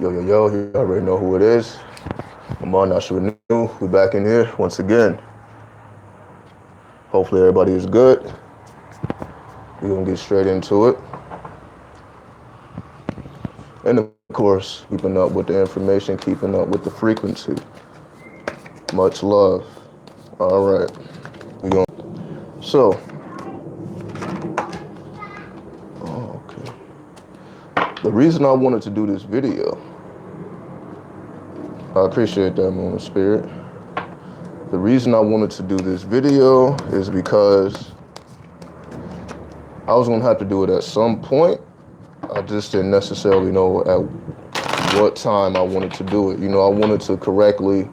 Yo, you already know who it is. I'm on asharenu. We back in here once again. Hopefully everybody is good. We're gonna get straight into it. And of course, keeping up with the information, keeping up with the frequency. Much love. All right. So, okay. The reason I wanted to do this video, I appreciate that, Moon Spirit. The reason I wanted to do this video is because I was gonna have to do it at some point. I just didn't necessarily know at what time I wanted to do it. I wanted to correctly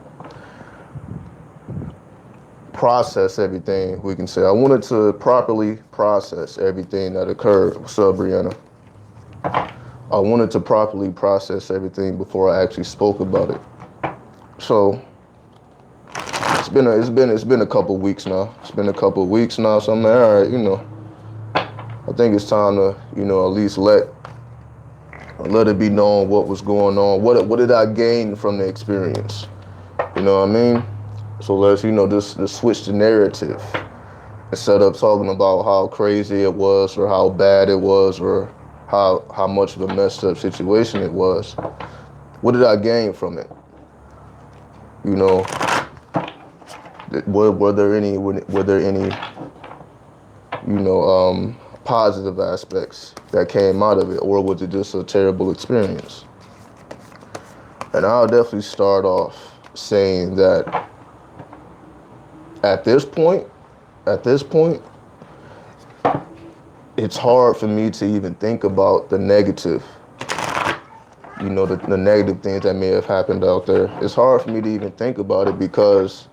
process everything, we can say. I wanted to properly process everything that occurred. What's up, Brianna? I wanted to properly process everything before I actually spoke about it. So it's been a couple weeks now. So I'm like, all right, I think it's time to, at least let it be known what was going on. What did I gain from the experience? You know what I mean? So let's, just switch the narrative instead of talking about how crazy it was or how bad it was or how much of a messed up situation it was. What did I gain from it? Were there any positive aspects that came out of it, or was it just a terrible experience? And I'll definitely start off saying that at this point, it's hard for me to even think about the negative, the negative things that may have happened out there. It's hard for me to even think about it because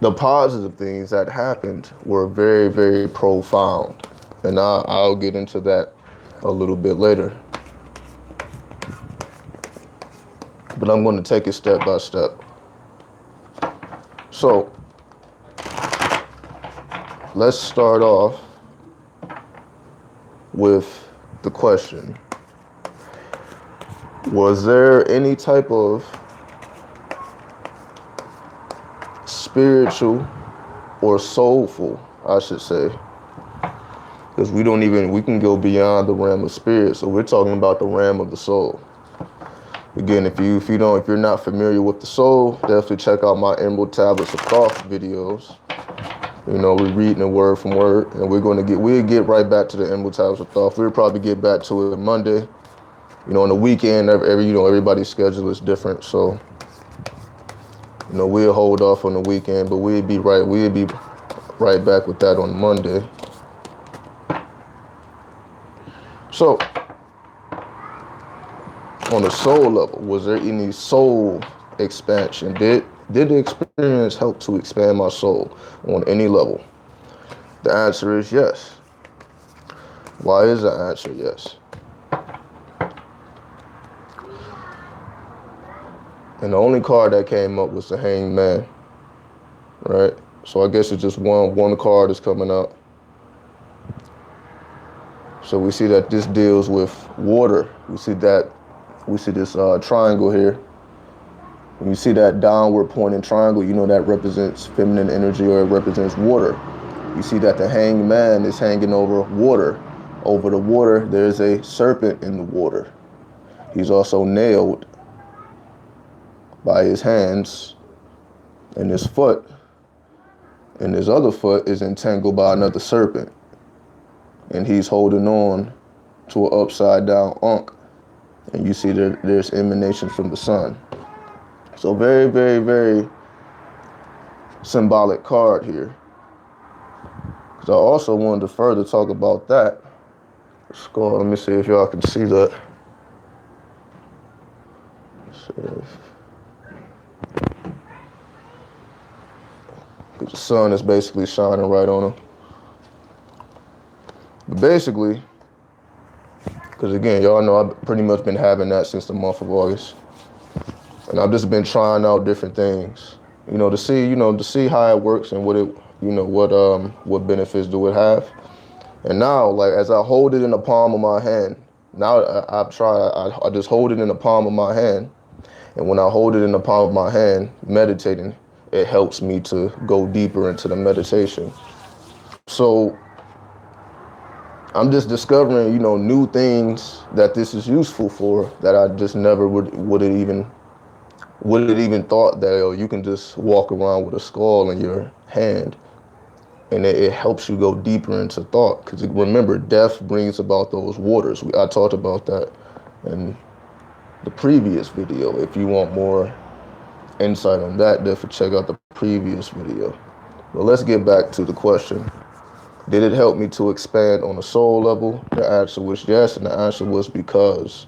the positive things that happened were very, very profound. And I'll get into that a little bit later. But I'm going to take it step by step. So, let's start off with the question. Was there any type of spiritual or soulful, I should say, because we can go beyond the realm of spirit, so we're talking about the realm of the soul. Again, if you're not familiar with the soul, definitely check out my Emerald Tablets of Thought videos. We're reading it word from word, and we'll get right back to the Emerald Tablets of Thought. We'll probably get back to it Monday. On the weekend, everybody's schedule is different, so we'll hold off on the weekend, but we'll be right back with that on Monday. So, on the soul level, was there any soul expansion? Did the experience help to expand my soul on any level? The answer is yes. Why is the answer yes? And the only card that came up was the Hanged Man, right? So I guess it's just one card is coming up. So we see that this deals with water. We see this triangle here. When you see that downward pointing triangle, that represents feminine energy, or it represents water. You see that the Hanged Man is hanging over water. Over the water, there's a serpent in the water. He's also nailed by his hands and his foot, and his other foot is entangled by another serpent, and he's holding on to an upside down ankh, and you see that there's emanations from the sun. So very, very, very symbolic card here. Because I also wanted to further talk about that. Let me see if y'all can see that. The sun is basically shining right on him. But basically, because again, y'all know I've pretty much been having that since the month of August. And I've just been trying out different things, to see how it works and what benefits do it have. And now, like, as I hold it in the palm of my hand, Now I just hold it in the palm of my hand. And when I hold it in the palm of my hand, meditating, it helps me to go deeper into the meditation. So I'm just discovering, new things that this is useful for that I just never would have even thought that you can just walk around with a skull in your hand, and it helps you go deeper into thought. Because remember, death brings about those waters. I talked about that in the previous video. If you want more insight on that, definitely check out the previous video. But let's get back to the question. Did it help me to expand on a soul level? The answer was yes, and the answer was because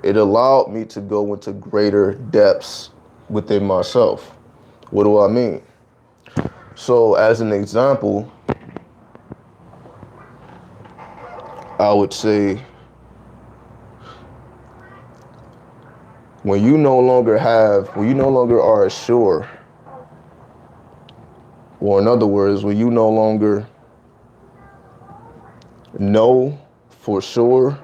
it allowed me to go into greater depths within myself. What do I mean? So as an example, I would say when you no longer are sure, or in other words, when you no longer know for sure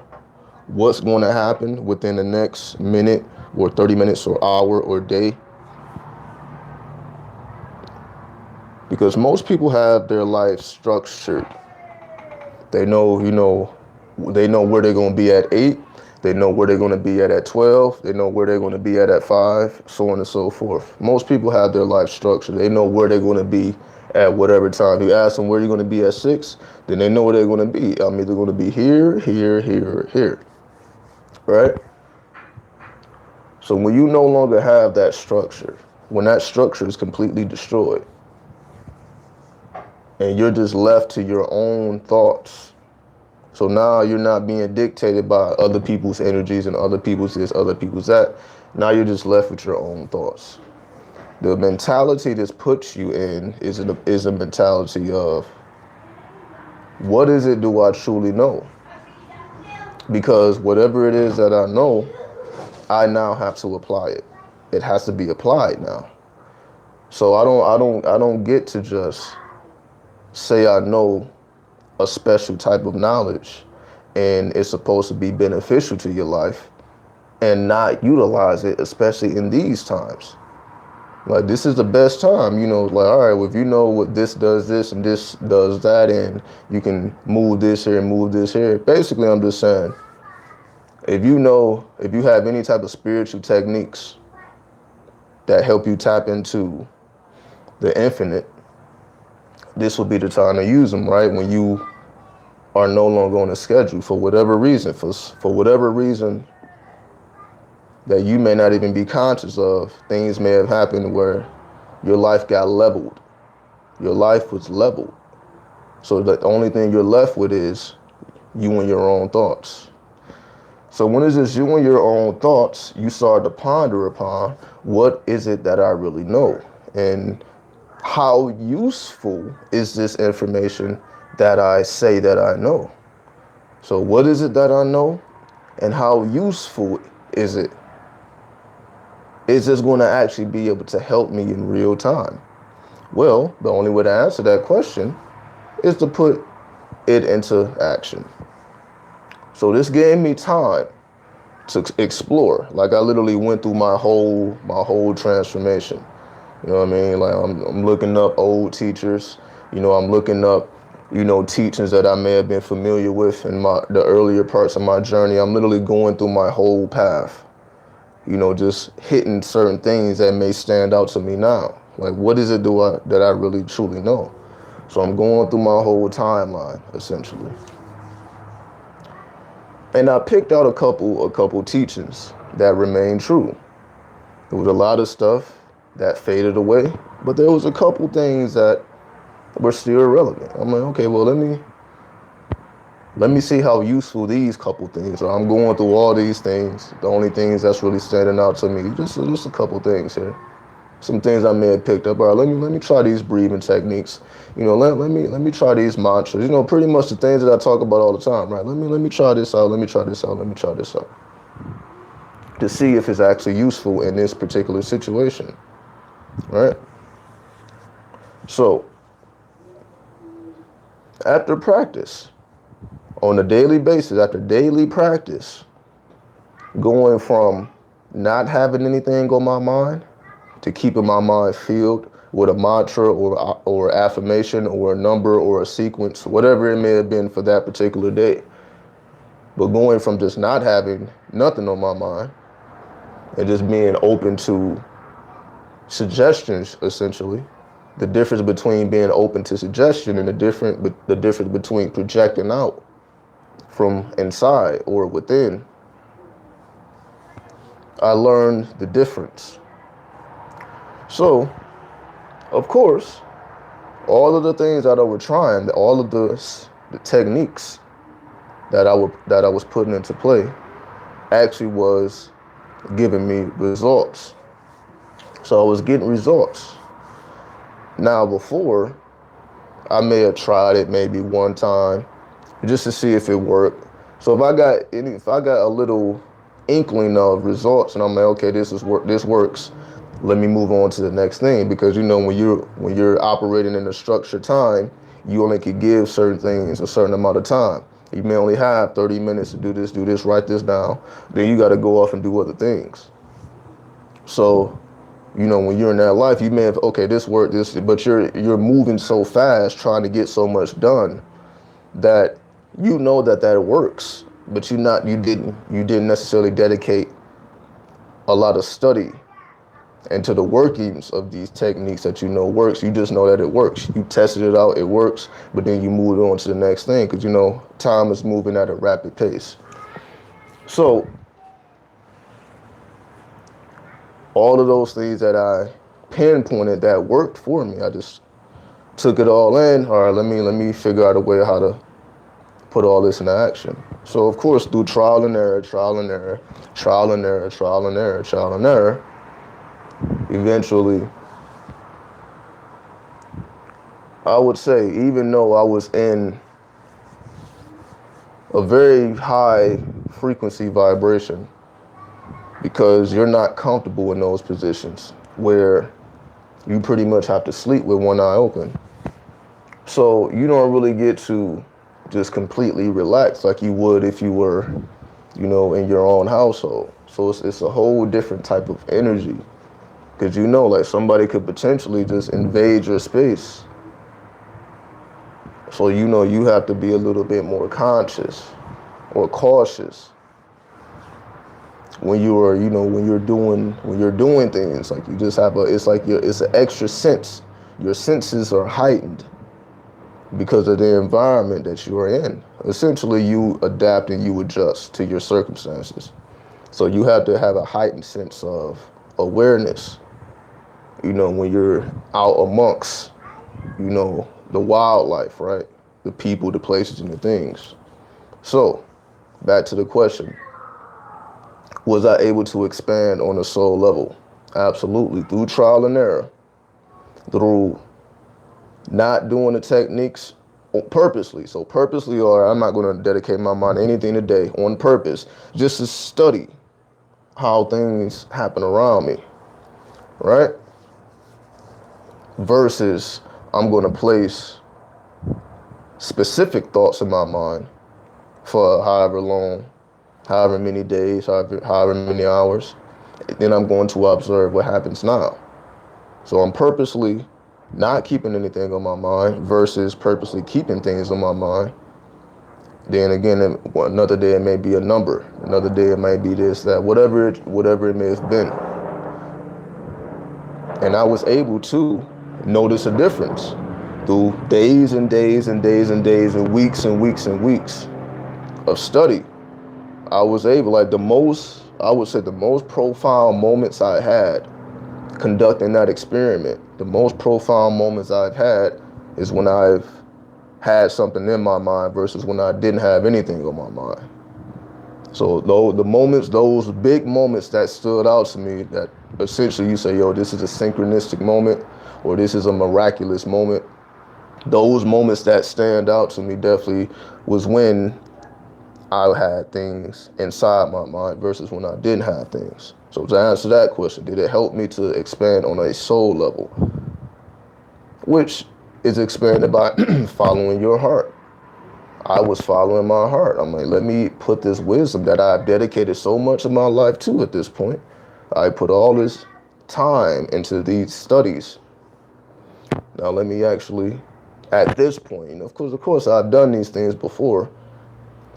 what's going to happen within the next minute or 30 minutes or hour or day. Because most people have their life structured. They know, they know where they're going to be at 8. They know where they're going to be at 12. They know where they're going to be at 5, so on and so forth. Most people have their life structured. They know where they're going to be at whatever time. You ask them where you're going to be at 6, then they know where they're going to be. I'm either going to be here, here, here, or here. Right? So when you no longer have that structure, when that structure is completely destroyed, and you're just left to your own thoughts. So now you're not being dictated by other people's energies and other people's this, other people's that. Now you're just left with your own thoughts. The mentality this puts you in is a mentality of, what is it do I truly know? Because whatever it is that I know, I now have to apply it. It has to be applied now. So I don't get to just say I know a special type of knowledge and it's supposed to be beneficial to your life and not utilize it, especially in these times. Like, this is the best time, like, all right, well, if you know what this does this and this does that, and you can move this here and move this here. Basically, I'm just saying, if you have any type of spiritual techniques that help you tap into the infinite, this will be the time to use them, right? When you are no longer on a schedule for whatever reason, for whatever reason that you may not even be conscious of, things may have happened where your life got leveled. Your life was leveled. So the only thing you're left with is you and your own thoughts. So when it's just you and your own thoughts, you start to ponder upon, what is it that I really know? And how useful is this information that I say that I know? So what is it that I know, and how useful is it? Is this going to actually be able to help me in real time? Well, the only way to answer that question is to put it into action. So this gave me time to explore. Like, I literally went through my whole transformation. You know what I mean? Like, I'm looking up old teachers. I'm looking up, teachings that I may have been familiar with in the earlier parts of my journey. I'm literally going through my whole path. Just hitting certain things that may stand out to me now. Like, what is it that I really truly know? So I'm going through my whole timeline, essentially. And I picked out a couple teachings that remained true. There was a lot of stuff that faded away, but there was a couple things that were still relevant. I'm like, okay, well, let me see how useful these couple things are. I'm going through all these things. The only things that's really standing out to me, just a couple things here. Some things I may have picked up. All right, let me try these breathing techniques. Let me try these mantras. Pretty much the things that I talk about all the time, right? Let me try this out. Let me try this out. Let me try this out. To see if it's actually useful in this particular situation, right? So after practice, On a daily basis, after daily practice, going from not having anything on my mind to keeping my mind filled with a mantra or affirmation or a number or a sequence, whatever it may have been for that particular day. But going from just not having nothing on my mind and just being open to suggestions, essentially. The difference between being open to suggestion and the difference between projecting out from inside or within. I learned the difference. So, of course, all of the things that I was trying, all of the techniques that I was putting into play actually was giving me results. So I was getting results. Now before, I may have tried it maybe one time just to see if it worked. So if I got a little inkling of results and I'm like, okay, this works, let me move on to the next thing. Because when you're operating in a structured time, you only can give certain things a certain amount of time. You may only have 30 minutes to do this, write this down. Then you got to go off and do other things. So, when you're in that life, you may have, okay, this worked, but you're moving so fast, trying to get so much done that that works, but you didn't necessarily dedicate a lot of study into the workings of these techniques that works. You just know that it works. You tested it out, it works, but then you move on to the next thing because time is moving at a rapid pace. So all of those things that I pinpointed that worked for me, I just took it all in. All right, let me figure out a way how to put all this into action. So of course, through trial and error, eventually, I would say, even though I was in a very high frequency vibration, because you're not comfortable in those positions where you pretty much have to sleep with one eye open. So you don't really get to just completely relax like you would if you were, in your own household. So it's a whole different type of energy. Because like somebody could potentially just invade your space. So you have to be a little bit more conscious or cautious when you're doing things. Like you just have it's an extra sense. Your senses are heightened because of the environment that you are in. Essentially, you adapt and you adjust to your circumstances. So you have to have a heightened sense of awareness, when you're out amongst, the wildlife, right? The people, the places, and the things. So, back to the question. Was I able to expand on a soul level? Absolutely. Through trial and error. Through not doing the techniques purposely. So purposely, or I'm not going to dedicate my mind to anything today on purpose, just to study how things happen around me, right? Versus I'm going to place specific thoughts in my mind for however long, however many days, however many hours. Then I'm going to observe what happens now. So I'm purposely not keeping anything on my mind versus purposely keeping things on my mind. Then again, another day it may be a number. Another day it might be this, that, whatever it may have been. And I was able to notice a difference through days and days and days and days and weeks and weeks and weeks of study. I was able, I would say the most profound moments I had conducting that experiment, the most profound moments I've had is when I've had something in my mind versus when I didn't have anything on my mind. So those big moments that stood out to me, that essentially you say, yo, this is a synchronistic moment or this is a miraculous moment. Those moments that stand out to me definitely was when I had things inside my mind versus when I didn't have things. So to answer that question, did it help me to expand on a soul level? Which is expanded by following your heart. I was following my heart. I'm like, let me put this wisdom that I've dedicated so much of my life to at this point. I put all this time into these studies. Now let me actually, at this point, of course, I've done these things before,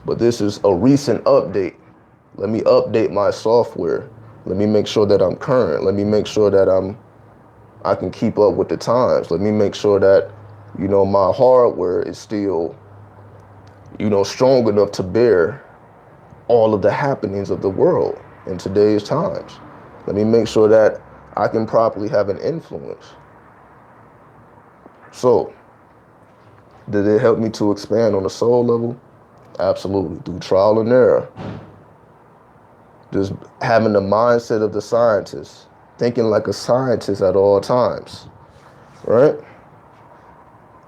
but this is a recent update. Let me update my software. Let me make sure that I'm current. Let me make sure that I can keep up with the times. Let me make sure that, my hardware is still, strong enough to bear all of the happenings of the world in today's times. Let me make sure that I can properly have an influence. So, did it help me to expand on the soul level? Absolutely. Through trial and error. Just having the mindset of the scientist, thinking like a scientist at all times, right?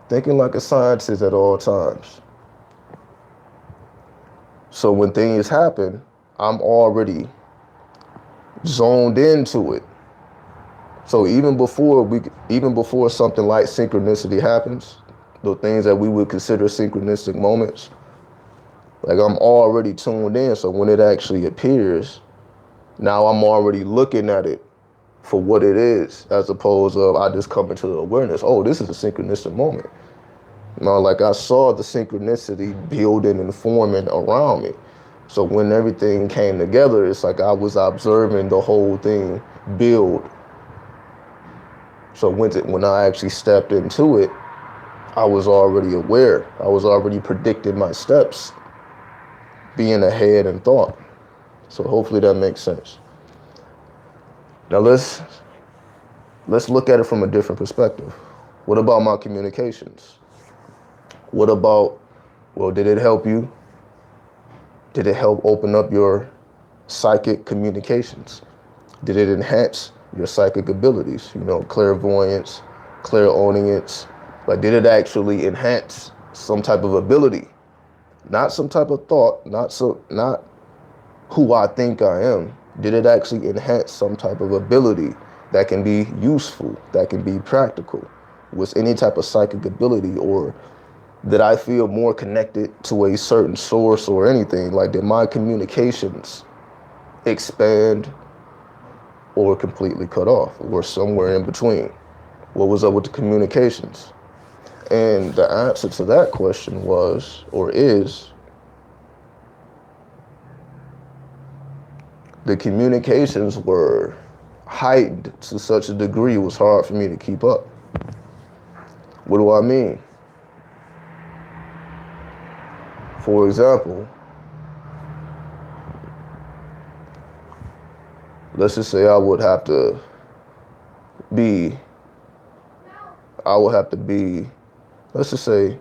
Thinking like a scientist at all times. So when things happen, I'm already zoned into it. So even before something like synchronicity happens, the things that we would consider synchronistic moments, like I'm already tuned in. So when it actually appears, now I'm already looking at it for what it is, as opposed to I just come into the awareness. Oh, this is a synchronistic moment. No, like I saw the synchronicity building and forming around me. So when everything came together, it's like I was observing the whole thing build. So when I actually stepped into it, I was already aware. I was already predicting my steps, being ahead in thought. So hopefully that makes sense. Now let's look at it from a different perspective. What about my communications? What about, did it help you? Did it help open up your psychic communications? Did it enhance your psychic abilities? Clairvoyance, clairaudience. Like, did it actually enhance some type of ability? Not some type of thought, not who I think I am. Did it actually enhance some type of ability that can be useful, that can be practical? Was any type of psychic ability, or did I feel more connected to a certain source or anything? Like, did my communications expand or completely cut off, or somewhere in between? What was up with the communications? And the answer to that question was, or is, the communications were heightened to such a degree it was hard for me to keep up. What do I mean? For example, let's just say I would have to be, let's just say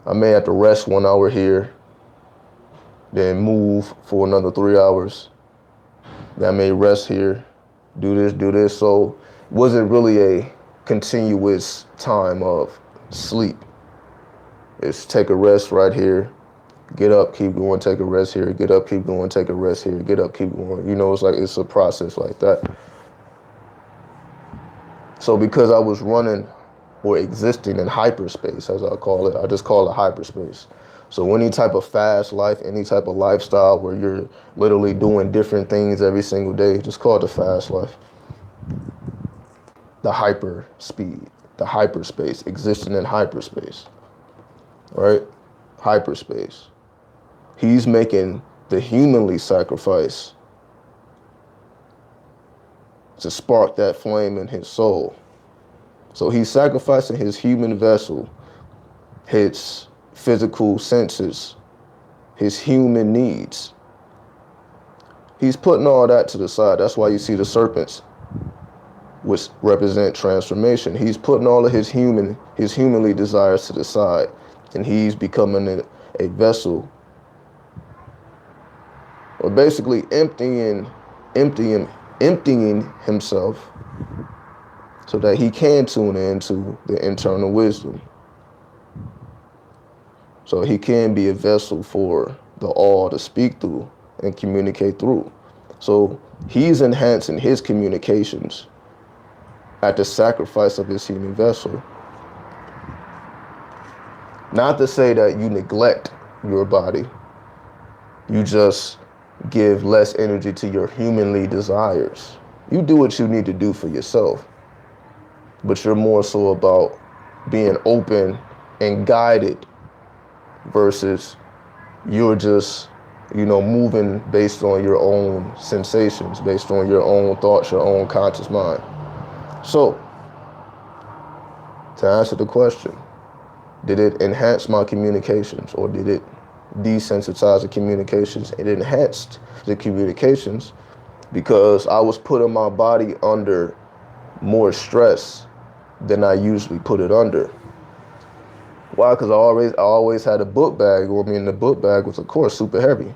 I may have to rest 1 hour here, then move for another 3 hours. Then I may rest here, do this. So it wasn't really a continuous time of sleep. It's take a rest right here, get up, keep going, take a rest here, get up, keep going, take a rest here, get up, keep going. It's a process like that. So because I was running or existing in hyperspace, as I call it, I just call it hyperspace. So any type of fast life, any type of lifestyle where you're literally doing different things every single day, just call it the fast life. The hyper speed, the hyperspace, existing in hyperspace, right? Hyperspace. He's making the humanly sacrifice to spark that flame in his soul. So he's sacrificing his human vessel, his physical senses, his human needs. He's putting all that to the side. That's why you see the serpents, which represent transformation. He's putting all of his humanly desires to the side, and he's becoming a vessel, or basically emptying himself so that he can tune into the internal wisdom. So he can be a vessel for the all to speak through and communicate through. So he's enhancing his communications at the sacrifice of his human vessel. Not to say that you neglect your body, you just give less energy to your humanly desires. You do what you need to do for yourself, but you're more so about being open and guided versus you're just, moving based on your own sensations, based on your own thoughts, your own conscious mind. So, to answer the question, did it enhance my communications or did it desensitize the communications? It enhanced the communications because I was putting my body under more stress than I usually put it under. Why? Because I always had a book bag on me, and the book bag was, of course, super heavy.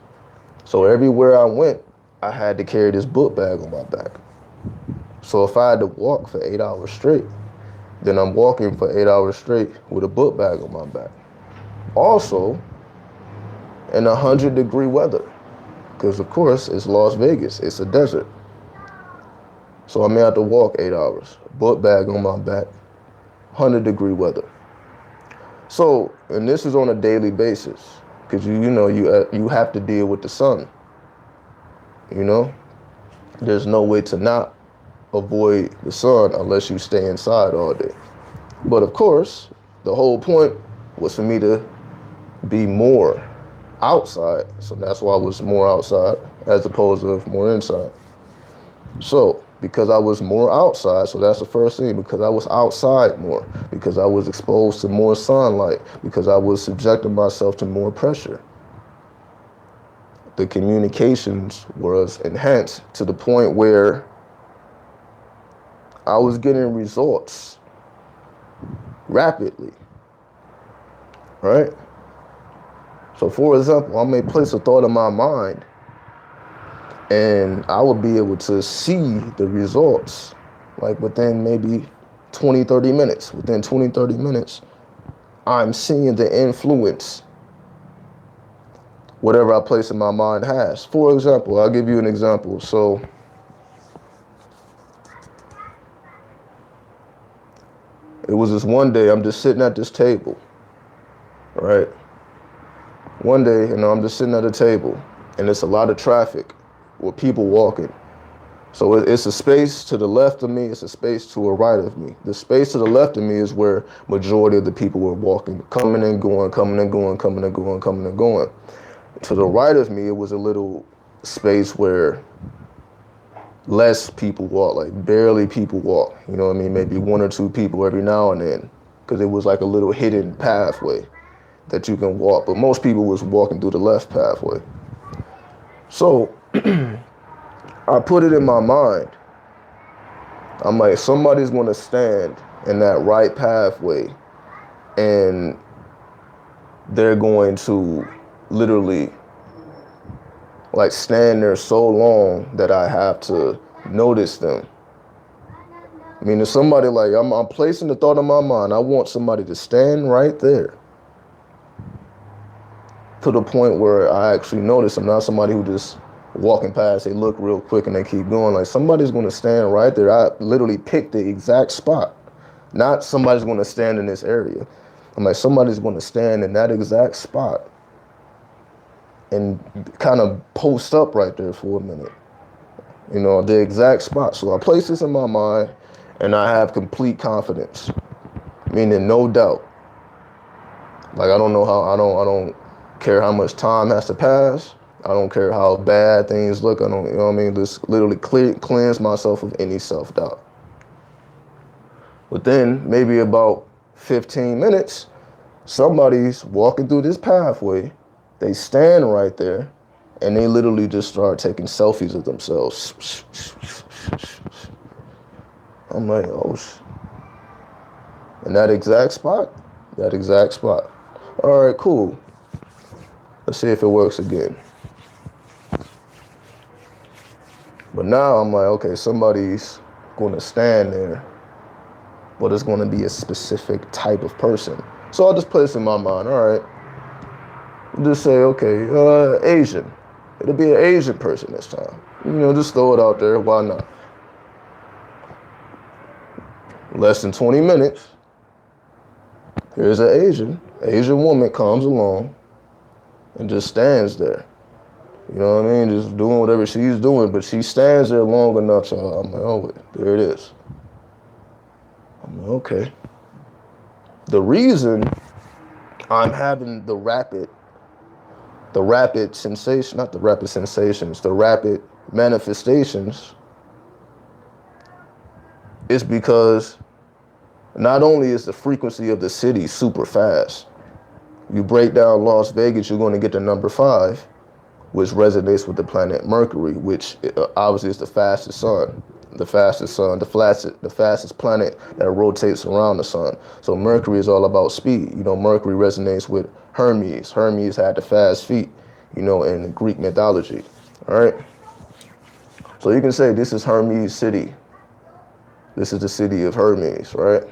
So everywhere I went, I had to carry this book bag on my back. So if I had to walk for 8 hours straight, then I'm walking for 8 hours straight with a book bag on my back. Also, in 100-degree weather, because of course it's Las Vegas, it's a desert. So I may have to walk 8 hours, book bag on my back, 100-degree weather. So, and this is on a daily basis, because you have to deal with the sun. There's no way to not avoid the sun unless you stay inside all day. But of course, the whole point was for me to be more outside. So that's why I was more outside as opposed to more inside. So because I was more outside, so that's the first thing, because I was outside more, because I was exposed to more sunlight, because I was subjecting myself to more pressure, the communications was enhanced to the point where I was getting results rapidly, right? So for example, I may place a thought in my mind and I would be able to see the results like within maybe 20, 30 minutes. Within 20, 30 minutes, I'm seeing the influence whatever I place in my mind has. For example, I'll give you an example. So it was this one day, I'm just sitting at this table, right? One day, I'm just sitting at a table and it's a lot of traffic with people walking. So it's a space to the left of me, it's a space to the right of me. The space to the left of me is where majority of the people were walking, coming and going, coming and going, coming and going, coming and going. To the right of me, it was a little space where less people walk, like barely people walk. You know what I mean? Maybe one or two people every now and then, because it was like a little hidden pathway that you can walk. But most people was walking through the left pathway. So I put it in my mind. I'm like, somebody's going to stand in that right pathway and they're going to literally like stand there so long that I have to notice them. I mean, if somebody like, I'm placing the thought in my mind, I want somebody to stand right there to the point where I actually notice them, not somebody who just walking past, they look real quick and they keep going. Like somebody's going to stand right there. I literally picked the exact spot. Not somebody's going to stand in this area. I'm like, somebody's going to stand in that exact spot and kind of post up right there for a minute. The exact spot. So I place this in my mind and I have complete confidence, meaning no doubt. Like I don't care how much time has to pass. I don't care how bad things look. I don't, just literally cleanse myself of any self-doubt. Within maybe about 15 minutes, somebody's walking through this pathway. They stand right there and they literally just start taking selfies of themselves. I'm like, oh, in that exact spot? That exact spot. All right, cool. Let's see if it works again. But now I'm like, okay, somebody's going to stand there, but it's going to be a specific type of person. So I'll just place in my mind, all right, just say, okay, Asian. It'll be an Asian person this time. Just throw it out there. Why not? Less than 20 minutes. Here's an Asian. Asian woman comes along and just stands there. You know what I mean? Just doing whatever she's doing, but she stands there long enough, so I'm like, oh, there it is. I'm like, okay. The reason I'm having the rapid sensation, not the rapid sensations, the rapid manifestations is because not only is the frequency of the city super fast, you break down Las Vegas, you're going to get to number 5, which resonates with the planet Mercury, which obviously is the fastest sun, the fastest planet that rotates around the sun. So Mercury is all about speed. You know, Mercury resonates with Hermes. Hermes had the fast feet, you know, in Greek mythology. All right. So you can say this is Hermes city. This is the city of Hermes, right?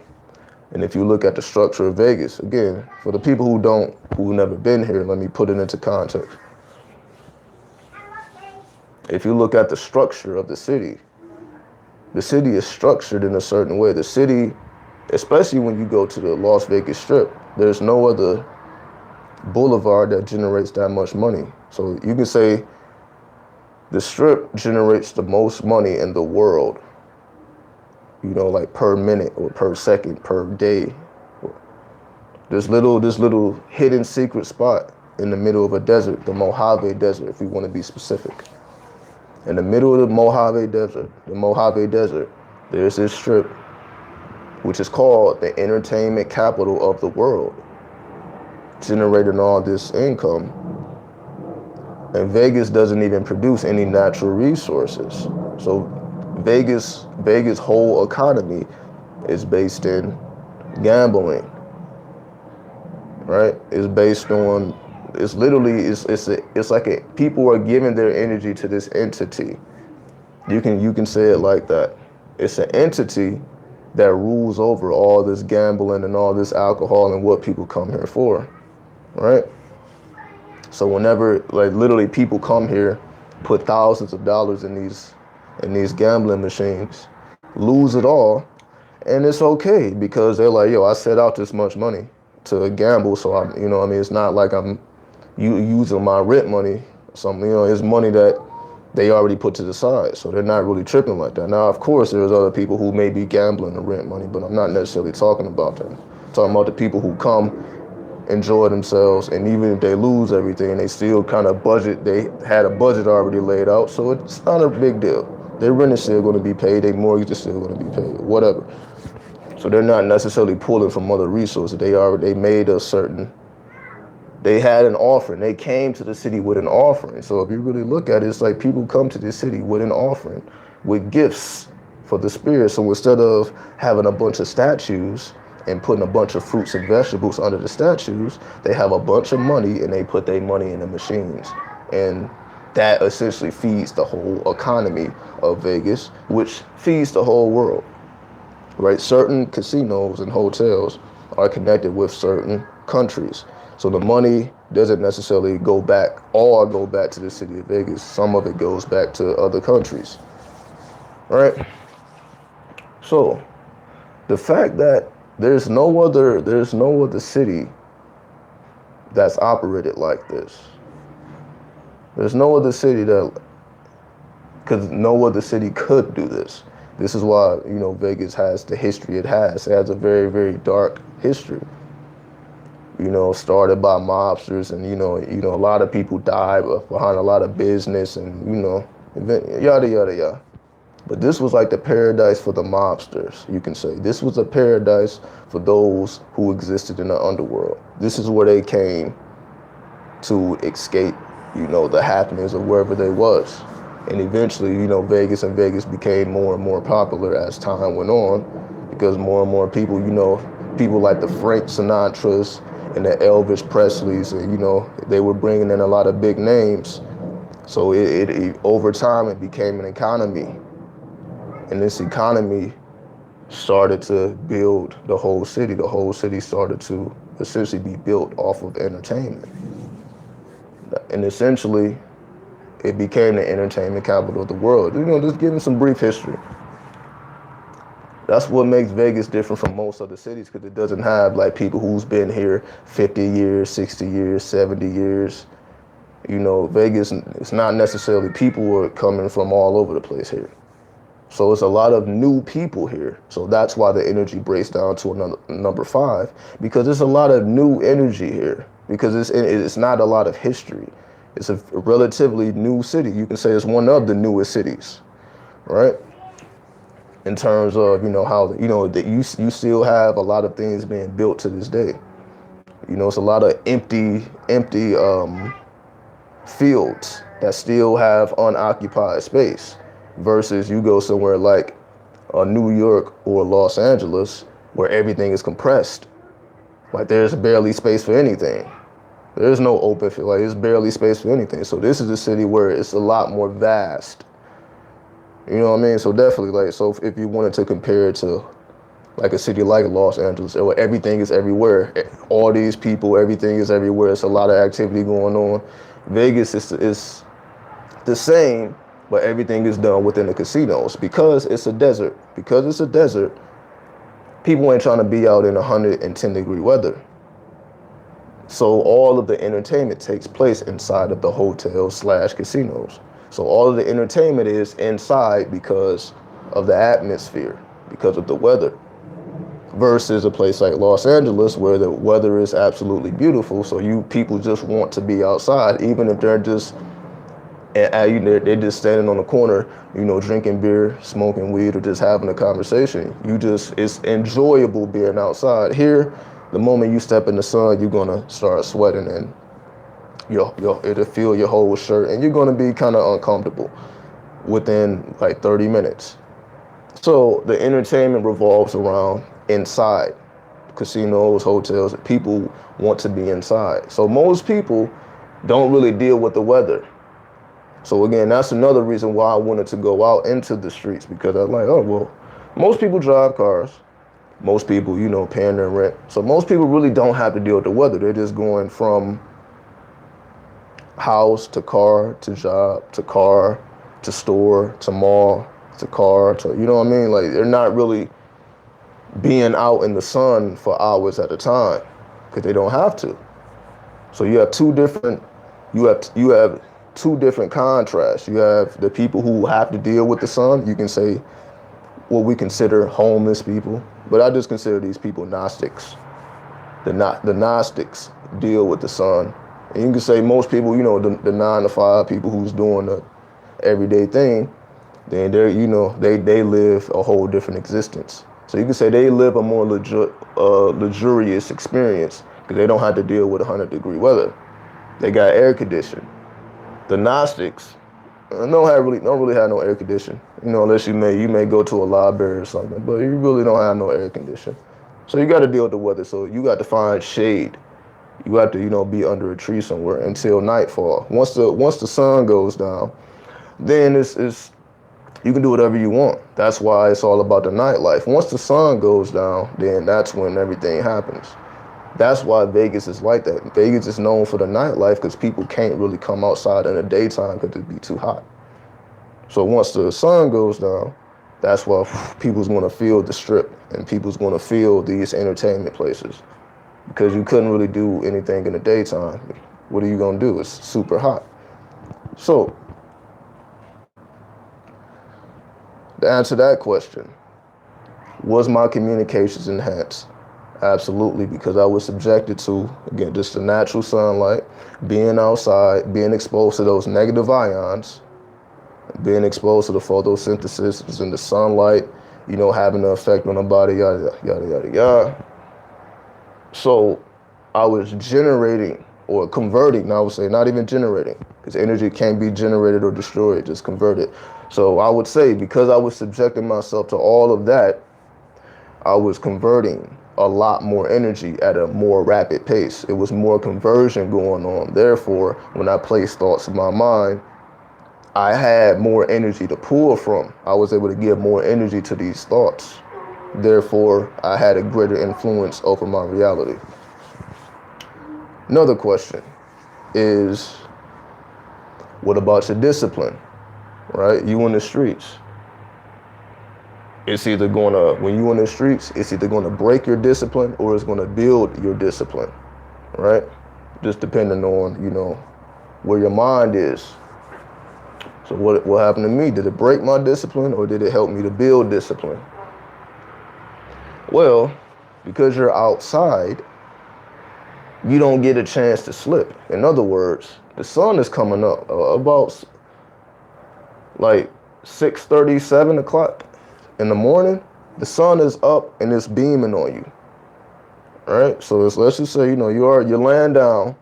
And if you look at the structure of Vegas, again, for the people who've never been here, let me put it into context. If you look at the structure of the city is structured in a certain way. The city, especially when you go to the Las Vegas Strip, there's no other boulevard that generates that much money. So you can say the Strip generates the most money in the world, you know, like per minute or per second, per day. This little hidden secret spot in the middle of a desert, the Mojave Desert, if we want to be specific. In the middle of the Mojave Desert, there's this strip, which is called the entertainment capital of the world, generating all this income. And Vegas doesn't even produce any natural resources. So Vegas whole economy is based in gambling, right? It's based on, it's like people are giving their energy to this entity. You can say it like that. It's an entity that rules over all this gambling and all this alcohol and what people come here for, right? So whenever, like, literally people come here, put thousands of dollars in these gambling machines, lose it all, and it's okay because they're like, yo, I set out this much money to gamble, so I'm, you know what I mean, it's not like I'm using my rent money, something, you know, it's money that they already put to the side, so they're not really tripping like that. Now, of course, there's other people who may be gambling the rent money, but I'm not necessarily talking about that. I'm talking about the people who come, enjoy themselves, and even if they lose everything, they still kind of budget. They had a budget already laid out, so it's not a big deal. Their rent is still going to be paid, their mortgage is still going to be paid, whatever. So they're not necessarily pulling from other resources. They made a certain, they had an offering. They came to the city with an offering. So if you really look at it, it's like people come to this city with an offering, with gifts for the spirit. So instead of having a bunch of statues and putting a bunch of fruits and vegetables under the statues, they have a bunch of money and they put their money in the machines. And that essentially feeds the whole economy of Vegas, which feeds the whole world, right? Certain casinos and hotels are connected with certain countries. So the money doesn't necessarily go back to the city of Vegas. Some of it goes back to other countries, right? So the fact that there's no other city that's operated like this. There's no other city because no other city could do this. This is why, you know, Vegas has the history it has. It has a very, very dark history. You know, started by mobsters, and you know, a lot of people died behind a lot of business, and you know, yada yada yada. But this was like the paradise for the mobsters, you can say. This was a paradise for those who existed in the underworld. This is where they came to escape, you know, the happenings of wherever they was. And eventually, you know, Vegas became more and more popular as time went on, because more and more people, you know, people like the Frank Sinatras and the Elvis Presleys, and you know, they were bringing in a lot of big names. So it over time it became an economy, and this economy started to build the whole city. The whole city started to essentially be built off of entertainment, and essentially it became the entertainment capital of the world. You know, just giving some brief history. That's what makes Vegas different from most other cities, because it doesn't have like people who's been here 50 years, 60 years, 70 years. You know, Vegas, it's not necessarily people who are coming from all over the place here. So it's a lot of new people here. So that's why the energy breaks down to another number 5, because there's a lot of new energy here, because it's not a lot of history. It's a relatively new city. You can say it's one of the newest cities, right? In terms of, you know, how, you know, that you still have a lot of things being built to this day. You know, it's a lot of empty fields that still have unoccupied space, versus you go somewhere like New York or Los Angeles where everything is compressed. Like there's barely space for anything. There's no open field. Like there's barely space for anything. So this is a city where it's a lot more vast. You know what I mean? So definitely, like, so if you wanted to compare it to like a city like Los Angeles, where everything is everywhere, all these people, everything is everywhere. It's a lot of activity going on. Vegas is the same, but everything is done within the casinos, because it's a desert. Because it's a desert, people ain't trying to be out in 110-degree weather. So all of the entertainment takes place inside of the hotel/casinos. So all of the entertainment is inside because of the atmosphere, because of the weather. Versus a place like Los Angeles where the weather is absolutely beautiful. So people just want to be outside, even if they're just they're just standing on the corner, you know, drinking beer, smoking weed, or just having a conversation. It's enjoyable being outside. Here, the moment you step in the sun, you're gonna start sweating, and it'll feel your whole shirt, and you're gonna be kind of uncomfortable within like 30 minutes. So the entertainment revolves around inside. Casinos, hotels, people want to be inside. So most people don't really deal with the weather. So again, that's another reason why I wanted to go out into the streets, because I was like, oh, well, most people drive cars. Most people, you know, paying their rent. So most people really don't have to deal with the weather. They're just going from house to car to job to car to store to mall to car to, you know what I mean? Like they're not really being out in the sun for hours at a time, because they don't have to. So you have two different contrasts. You have the people who have to deal with the sun. You can say what we consider homeless people, but I just consider these people Gnostics. The Gnostics deal with the sun. And you can say most people, you know, the 9 to 5 people who's doing the everyday thing, then they live a whole different existence. So you can say they live a more luxurious experience, because they don't have to deal with 100-degree weather. They got air conditioning. The Gnostics don't really have no air conditioning, you know, unless you may go to a library or something, but you really don't have no air conditioning. So you got to deal with the weather. So you got to find shade. You have to, you know, be under a tree somewhere until nightfall. Once the sun goes down, then it's you can do whatever you want. That's why it's all about the nightlife. Once the sun goes down, then that's when everything happens. That's why Vegas is like that. Vegas is known for the nightlife, because people can't really come outside in the daytime because it'd be too hot. So once the sun goes down, that's why people's going to feel the strip, and people's going to feel these entertainment places, because you couldn't really do anything in the daytime. What are you going to do? It's super hot. So to answer that question, was my communications enhanced? Absolutely, because I was subjected to, again, just the natural sunlight, being outside, being exposed to those negative ions, being exposed to the photosynthesis and the sunlight, you know, having an effect on the body, yada, yada, yada, yada. So I was generating or converting, I would say, not even generating, because energy can't be generated or destroyed, just converted. So I would say, because I was subjecting myself to all of that, I was converting a lot more energy at a more rapid pace. It was more conversion going on. Therefore, when I placed thoughts in my mind, I had more energy to pull from. I was able to give more energy to these thoughts. Therefore, I had a greater influence over my reality. Another question is, what about your discipline, right? You in the streets. It's either gonna, when you in the streets, it's either gonna break your discipline or it's gonna build your discipline, right? Just depending on, where your mind is. So what happened to me? Did it break my discipline or did it help me to build discipline? Well, because you're outside, you don't get a chance to slip. In other words, the sun is coming up about like 6:30, 7 o'clock in the morning. The sun is up and it's beaming on you. All right. So let's just say, you're laying down.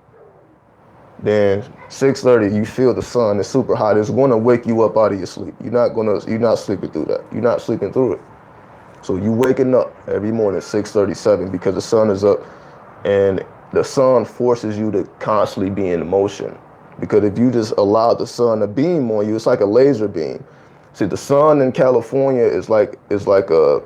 Then 6:30, you feel the sun is super hot. It's going to wake you up out of your sleep. You're not sleeping through that. You're not sleeping through it. So you waking up every morning 6:37 because the sun is up, and the sun forces you to constantly be in motion. Because if you just allow the sun to beam on you, it's like a laser beam. See, the sun in California is like a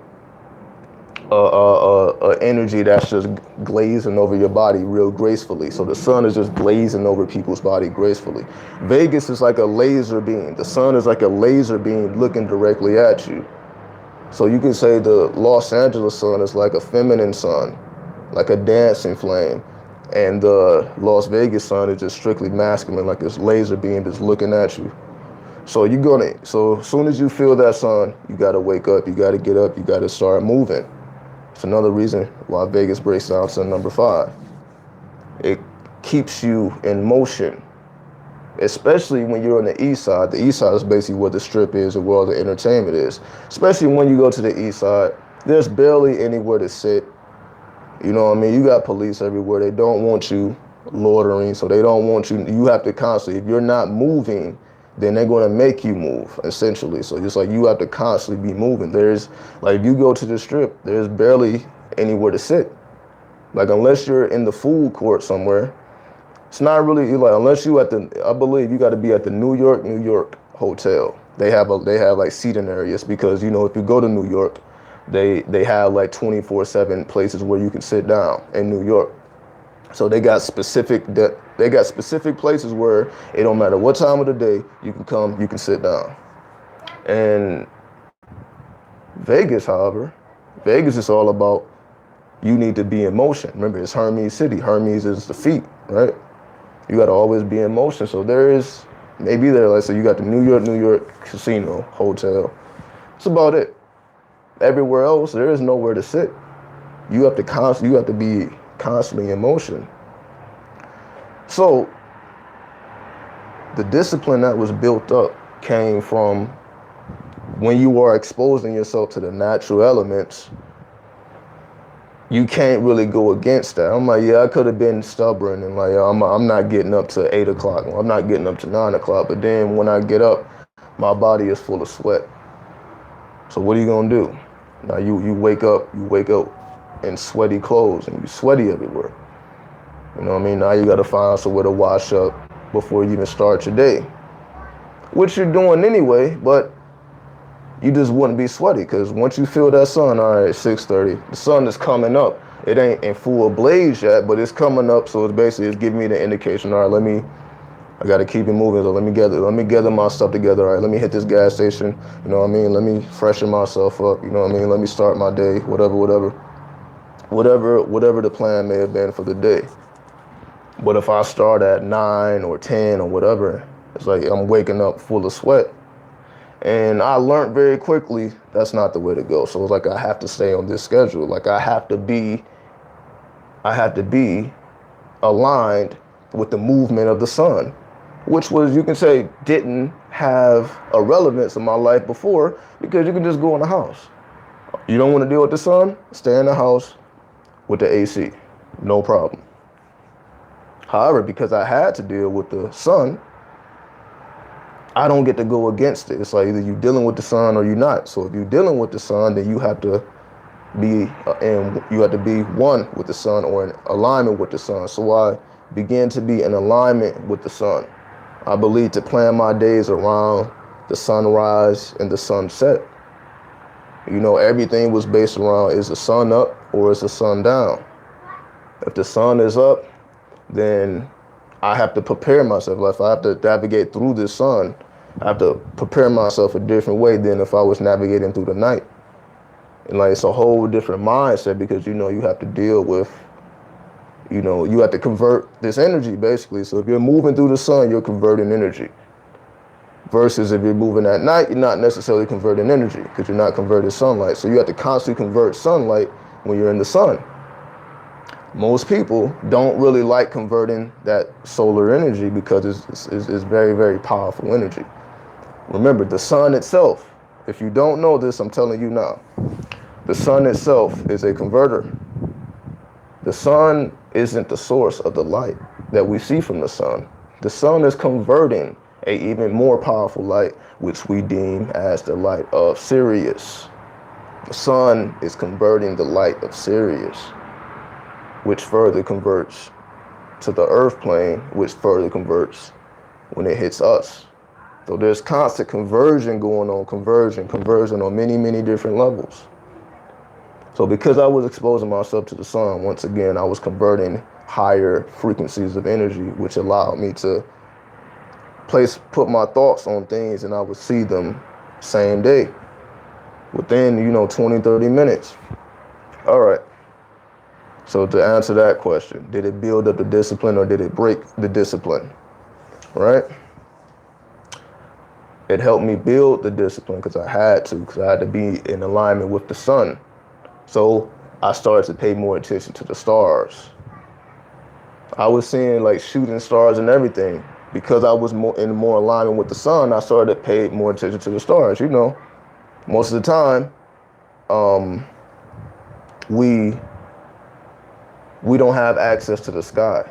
energy that's just glazing over your body real gracefully. So the sun is just glazing over people's body gracefully. Vegas is like a laser beam. The sun is like a laser beam looking directly at you. So you can say the Los Angeles sun is like a feminine sun, like a dancing flame. And the Las Vegas sun is just strictly masculine, like this laser beam that's looking at you. So as soon as you feel that sun, you gotta wake up, you gotta get up, you gotta start moving. It's another reason why Vegas breaks down to number 5. It keeps you in motion, especially when you're on the east side. The east side is basically where the strip is and where all the entertainment is. Especially when you go to the east side, there's barely anywhere to sit. You know what I mean? You got police everywhere. They don't want you loitering, so they don't want you. You have to constantly, if you're not moving, then they're going to make you move, essentially. So it's like you have to constantly be moving. There's, like, if you go to the strip, there's barely anywhere to sit. Like, unless you're in the food court somewhere, it's not really, like, unless you I believe you got to be at the New York hotel. They have like seating areas because, if you go to New York, they have like 24/7 places where you can sit down in New York. So they got specific places where it don't matter what time of the day you can come, you can sit down. And Vegas, however, is all about you need to be in motion. Remember, it's Hermes City. Hermes is the feet, right? You got to always be in motion. So let's say you got the New York casino, hotel. That's about it. Everywhere else, there is nowhere to sit. You have to be constantly in motion. So the discipline that was built up came from when you are exposing yourself to the natural elements. You can't really go against that. I'm like, yeah, I could have been stubborn and like, I'm not getting up to 8 o'clock. I'm not getting up to 9 o'clock. But then when I get up, my body is full of sweat. So what are you gonna do? Now you wake up in sweaty clothes and you sweaty everywhere. You know what I mean? Now you gotta find somewhere to wash up before you even start your day. Which you're doing anyway, but you just wouldn't be sweaty because once you feel that sun, all right, 6:30, the sun is coming up. It ain't in full blaze yet, but it's coming up, so it's giving me the indication, all right, I gotta keep it moving, so let me gather my stuff together, all right, let me hit this gas station, you know what I mean, let me freshen myself up, you know what I mean, let me start my day, whatever the plan may have been for the day. But if I start at 9 or 10 or whatever, it's like I'm waking up full of sweat. And I learned very quickly that's not the way to go. So it's like I have to stay on this schedule. Like I have to be aligned with the movement of the sun, which was, you can say, didn't have a relevance in my life before because you can just go in the house. You don't want to deal with the sun? Stay in the house with the AC, no problem. However, because I had to deal with the sun, I don't get to go against it. It's like either you're dealing with the sun or you're not. So if you're dealing with the sun, then you have to be one with the sun or in alignment with the sun. So I began to be in alignment with the sun. I believe to plan my days around the sunrise and the sunset. Everything was based around, is the sun up or is the sun down? If the sun is up, then I have to prepare myself. Like if I have to navigate through the sun, I have to prepare myself a different way than if I was navigating through the night. And like, it's a whole different mindset because, you have to deal with, you have to convert this energy basically. So if you're moving through the sun, you're converting energy. Versus if you're moving at night, you're not necessarily converting energy because you're not converting sunlight. So you have to constantly convert sunlight when you're in the sun. Most people don't really like converting that solar energy because it's very, very powerful energy. Remember, the sun itself, if you don't know this, I'm telling you now, the sun itself is a converter. The sun isn't the source of the light that we see from the sun. The sun is converting a even more powerful light, which we deem as the light of Sirius. The sun is converting the light of Sirius, which further converts to the earth plane, which further converts when it hits us. So there's constant conversion going on, conversion on many, many different levels. So because I was exposing myself to the sun, once again, I was converting higher frequencies of energy, which allowed me to put my thoughts on things, and I would see them same day within, 20, 30 minutes. All right. So to answer that question, did it build up the discipline or did it break the discipline? Right? It helped me build the discipline because I had to be in alignment with the sun. So I started to pay more attention to the stars. I was seeing like shooting stars and everything. Because I was more alignment with the sun, I started to pay more attention to the stars. Most of the time, we don't have access to the sky.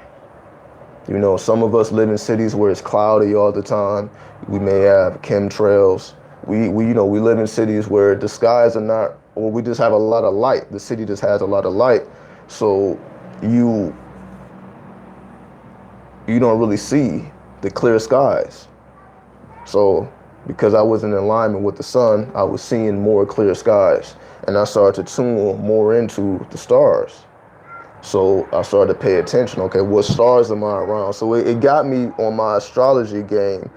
Some of us live in cities where it's cloudy all the time. We may have chemtrails. We live in cities where the skies are not, or we just have a lot of light. The city just has a lot of light. So you don't really see the clear skies. So because I was in alignment with the sun, I was seeing more clear skies. And I started to tune more into the stars. So I started to pay attention, okay, what stars am I around? So it got me on my astrology game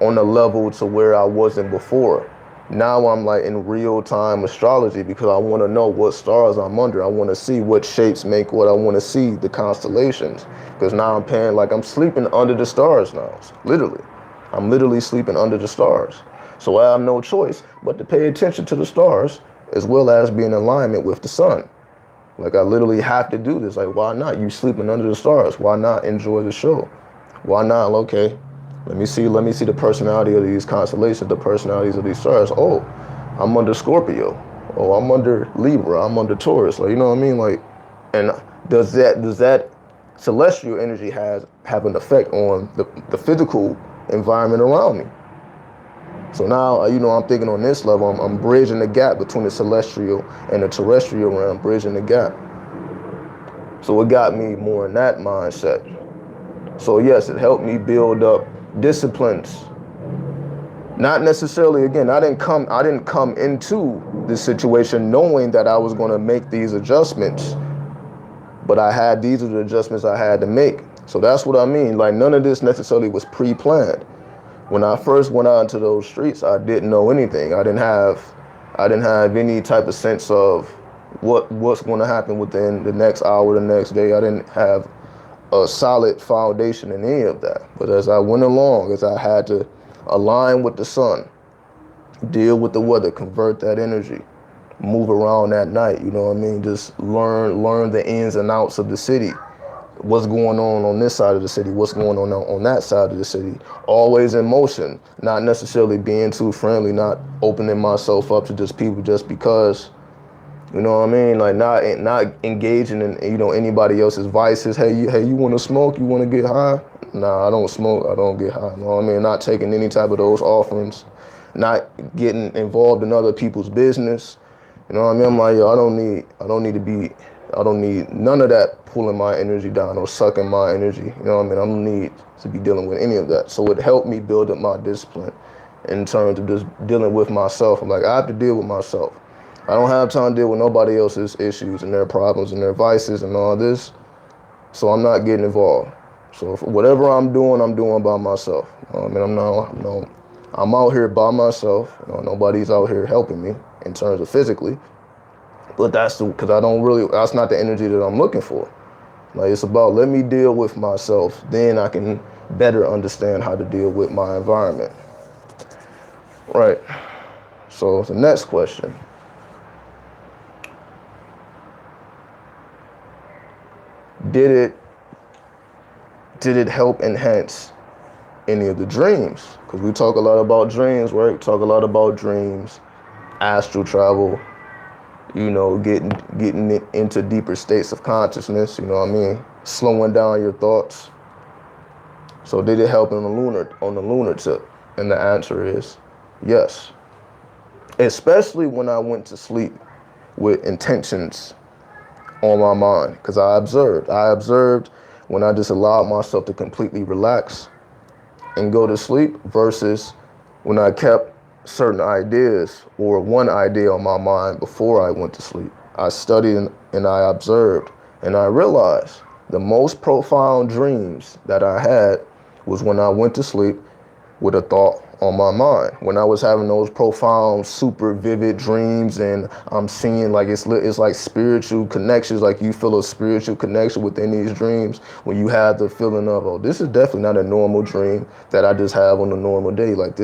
on a level to where I wasn't before. Now I'm like in real time astrology because I want to know what stars I'm under. I want to see what shapes make what. I want to see the constellations because now I'm sleeping under the stars now, literally. I'm literally sleeping under the stars. So I have no choice but to pay attention to the stars as well as be in alignment with the sun. Like I literally have to do this. Like, why not? You sleeping under the stars. Why not enjoy the show? Why not? Okay, let me see the personality of these constellations, the personalities of these stars. Oh, I'm under Scorpio. Oh, I'm under Libra. I'm under Taurus. Like, you know what I mean? Like, and does that celestial energy have an effect on the physical environment around me? So now, I'm thinking on this level, I'm bridging the gap between the celestial and the terrestrial realm, bridging the gap. So it got me more in that mindset. So yes, it helped me build up disciplines. Not necessarily, again, I didn't come into this situation knowing that I was going to make these adjustments, but these are the adjustments I had to make. So that's what I mean. Like none of this necessarily was pre-planned. When I first went out into those streets, I didn't know anything. I didn't have any type of sense of what's going to happen within the next hour, the next day. I didn't have a solid foundation in any of that. But as I went along, as I had to align with the sun, deal with the weather, convert that energy, move around at night, you know what I mean? Just learn the ins and outs of the city. What's going on this side of the city, what's going on that side of the city. Always in motion, not necessarily being too friendly, not opening myself up to just people just because, you know what I mean? Like not engaging in, anybody else's vices. Hey, you want to smoke? You want to get high? Nah, I don't smoke. I don't get high. You know what I mean? Not taking any type of those offerings, not getting involved in other people's business. You know what I mean? I'm like, yo, I don't need none of that pulling my energy down or sucking my energy. You know what I mean? I don't need to be dealing with any of that. So it helped me build up my discipline in terms of just dealing with myself. I'm like, I have to deal with myself. I don't have time to deal with nobody else's issues and their problems and their vices and all this. So I'm not getting involved. So whatever I'm doing by myself. You know what I mean, I'm out here by myself. Nobody's out here helping me in terms of physically. But because that's not the energy that I'm looking for. Like, it's about, let me deal with myself, then I can better understand how to deal with my environment. Right. So the next question. Did it help enhance any of the dreams? Because we talk a lot about dreams, right? We talk a lot about dreams, astral travel, getting it into deeper states of consciousness, you know what I mean? Slowing down your thoughts. So did it help on the lunar tip? And the answer is yes. Especially when I went to sleep with intentions on my mind. Because I observed when I just allowed myself to completely relax and go to sleep versus when I kept certain ideas or one idea on my mind before I went to sleep. I studied and I observed, and I realized the most profound dreams that I had was when I went to sleep with a thought on my mind. When I was having those profound, super vivid dreams, and I'm seeing like it's like spiritual connections, like you feel a spiritual connection within these dreams when you have the feeling of, oh, this is definitely not a normal dream that I just have on a normal day. Like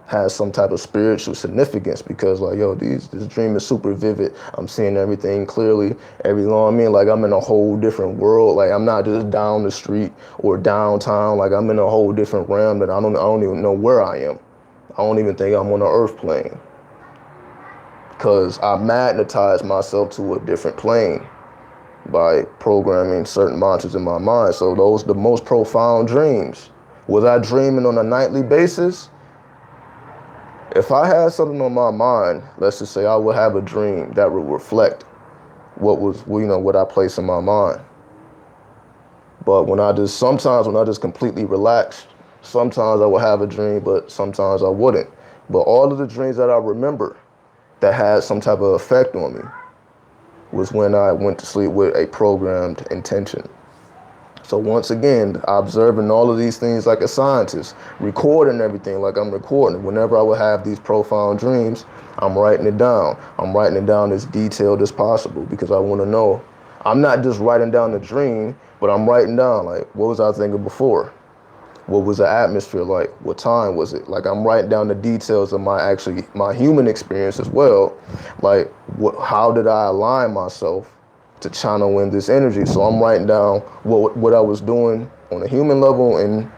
has some type of spiritual significance because like, yo, this dream is super vivid. I'm seeing everything clearly. You know what I mean? Like I'm in a whole different world. Like I'm not just down the street or downtown. Like I'm in a whole different realm that I don't even know where I am. I don't even think I'm on the earth plane because I magnetized myself to a different plane by programming certain mantras in my mind. So those the most profound dreams. Was I dreaming on a nightly basis? If I had something on my mind, let's just say I would have a dream that would reflect what I place in my mind. But sometimes when I just completely relaxed, sometimes I would have a dream, but sometimes I wouldn't. But all of the dreams that I remember that had some type of effect on me was when I went to sleep with a programmed intention. So once again, observing all of these things like a scientist, recording everything like I'm recording. Whenever I would have these profound dreams, I'm writing it down. I'm writing it down as detailed as possible because I want to know. I'm not just writing down the dream, but I'm writing down like, what was I thinking before? What was the atmosphere like? What time was it? Like I'm writing down the details of my human experience as well. Like how did I align myself to channel in this energy? So I'm writing down what I was doing on a human level and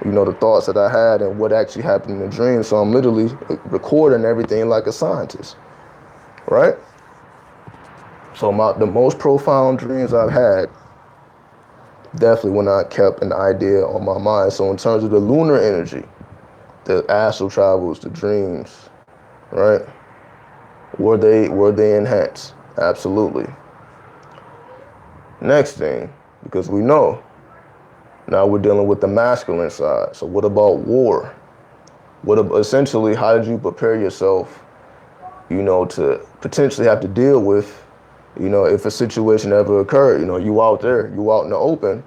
the thoughts that I had and what actually happened in the dream. So I'm literally recording everything like a scientist, right? So the most profound dreams I've had, definitely when I kept an idea on my mind. So in terms of the lunar energy, the astral travels, the dreams, right? Were they enhanced? Absolutely. Next thing, because we know now we're dealing with the masculine side. So what about war? Essentially, how did you prepare yourself, to potentially have to deal with, if a situation ever occurred? You out there, you out in the open,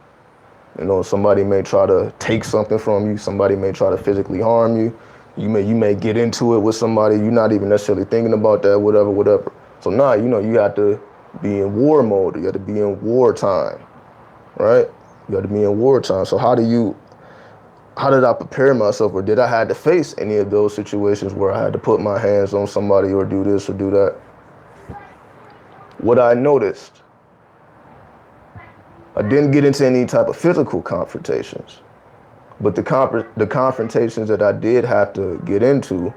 somebody may try to take something from you. Somebody may try to physically harm you. You may get into it with somebody. You're not even necessarily thinking about that, whatever. So now, you have to be in war mode. You have to be in wartime, right? You have to be in wartime. So how did I prepare myself, or did I have to face any of those situations where I had to put my hands on somebody or do this or do that? What I noticed, I didn't get into any type of physical confrontations, but the confrontations that I did have to get into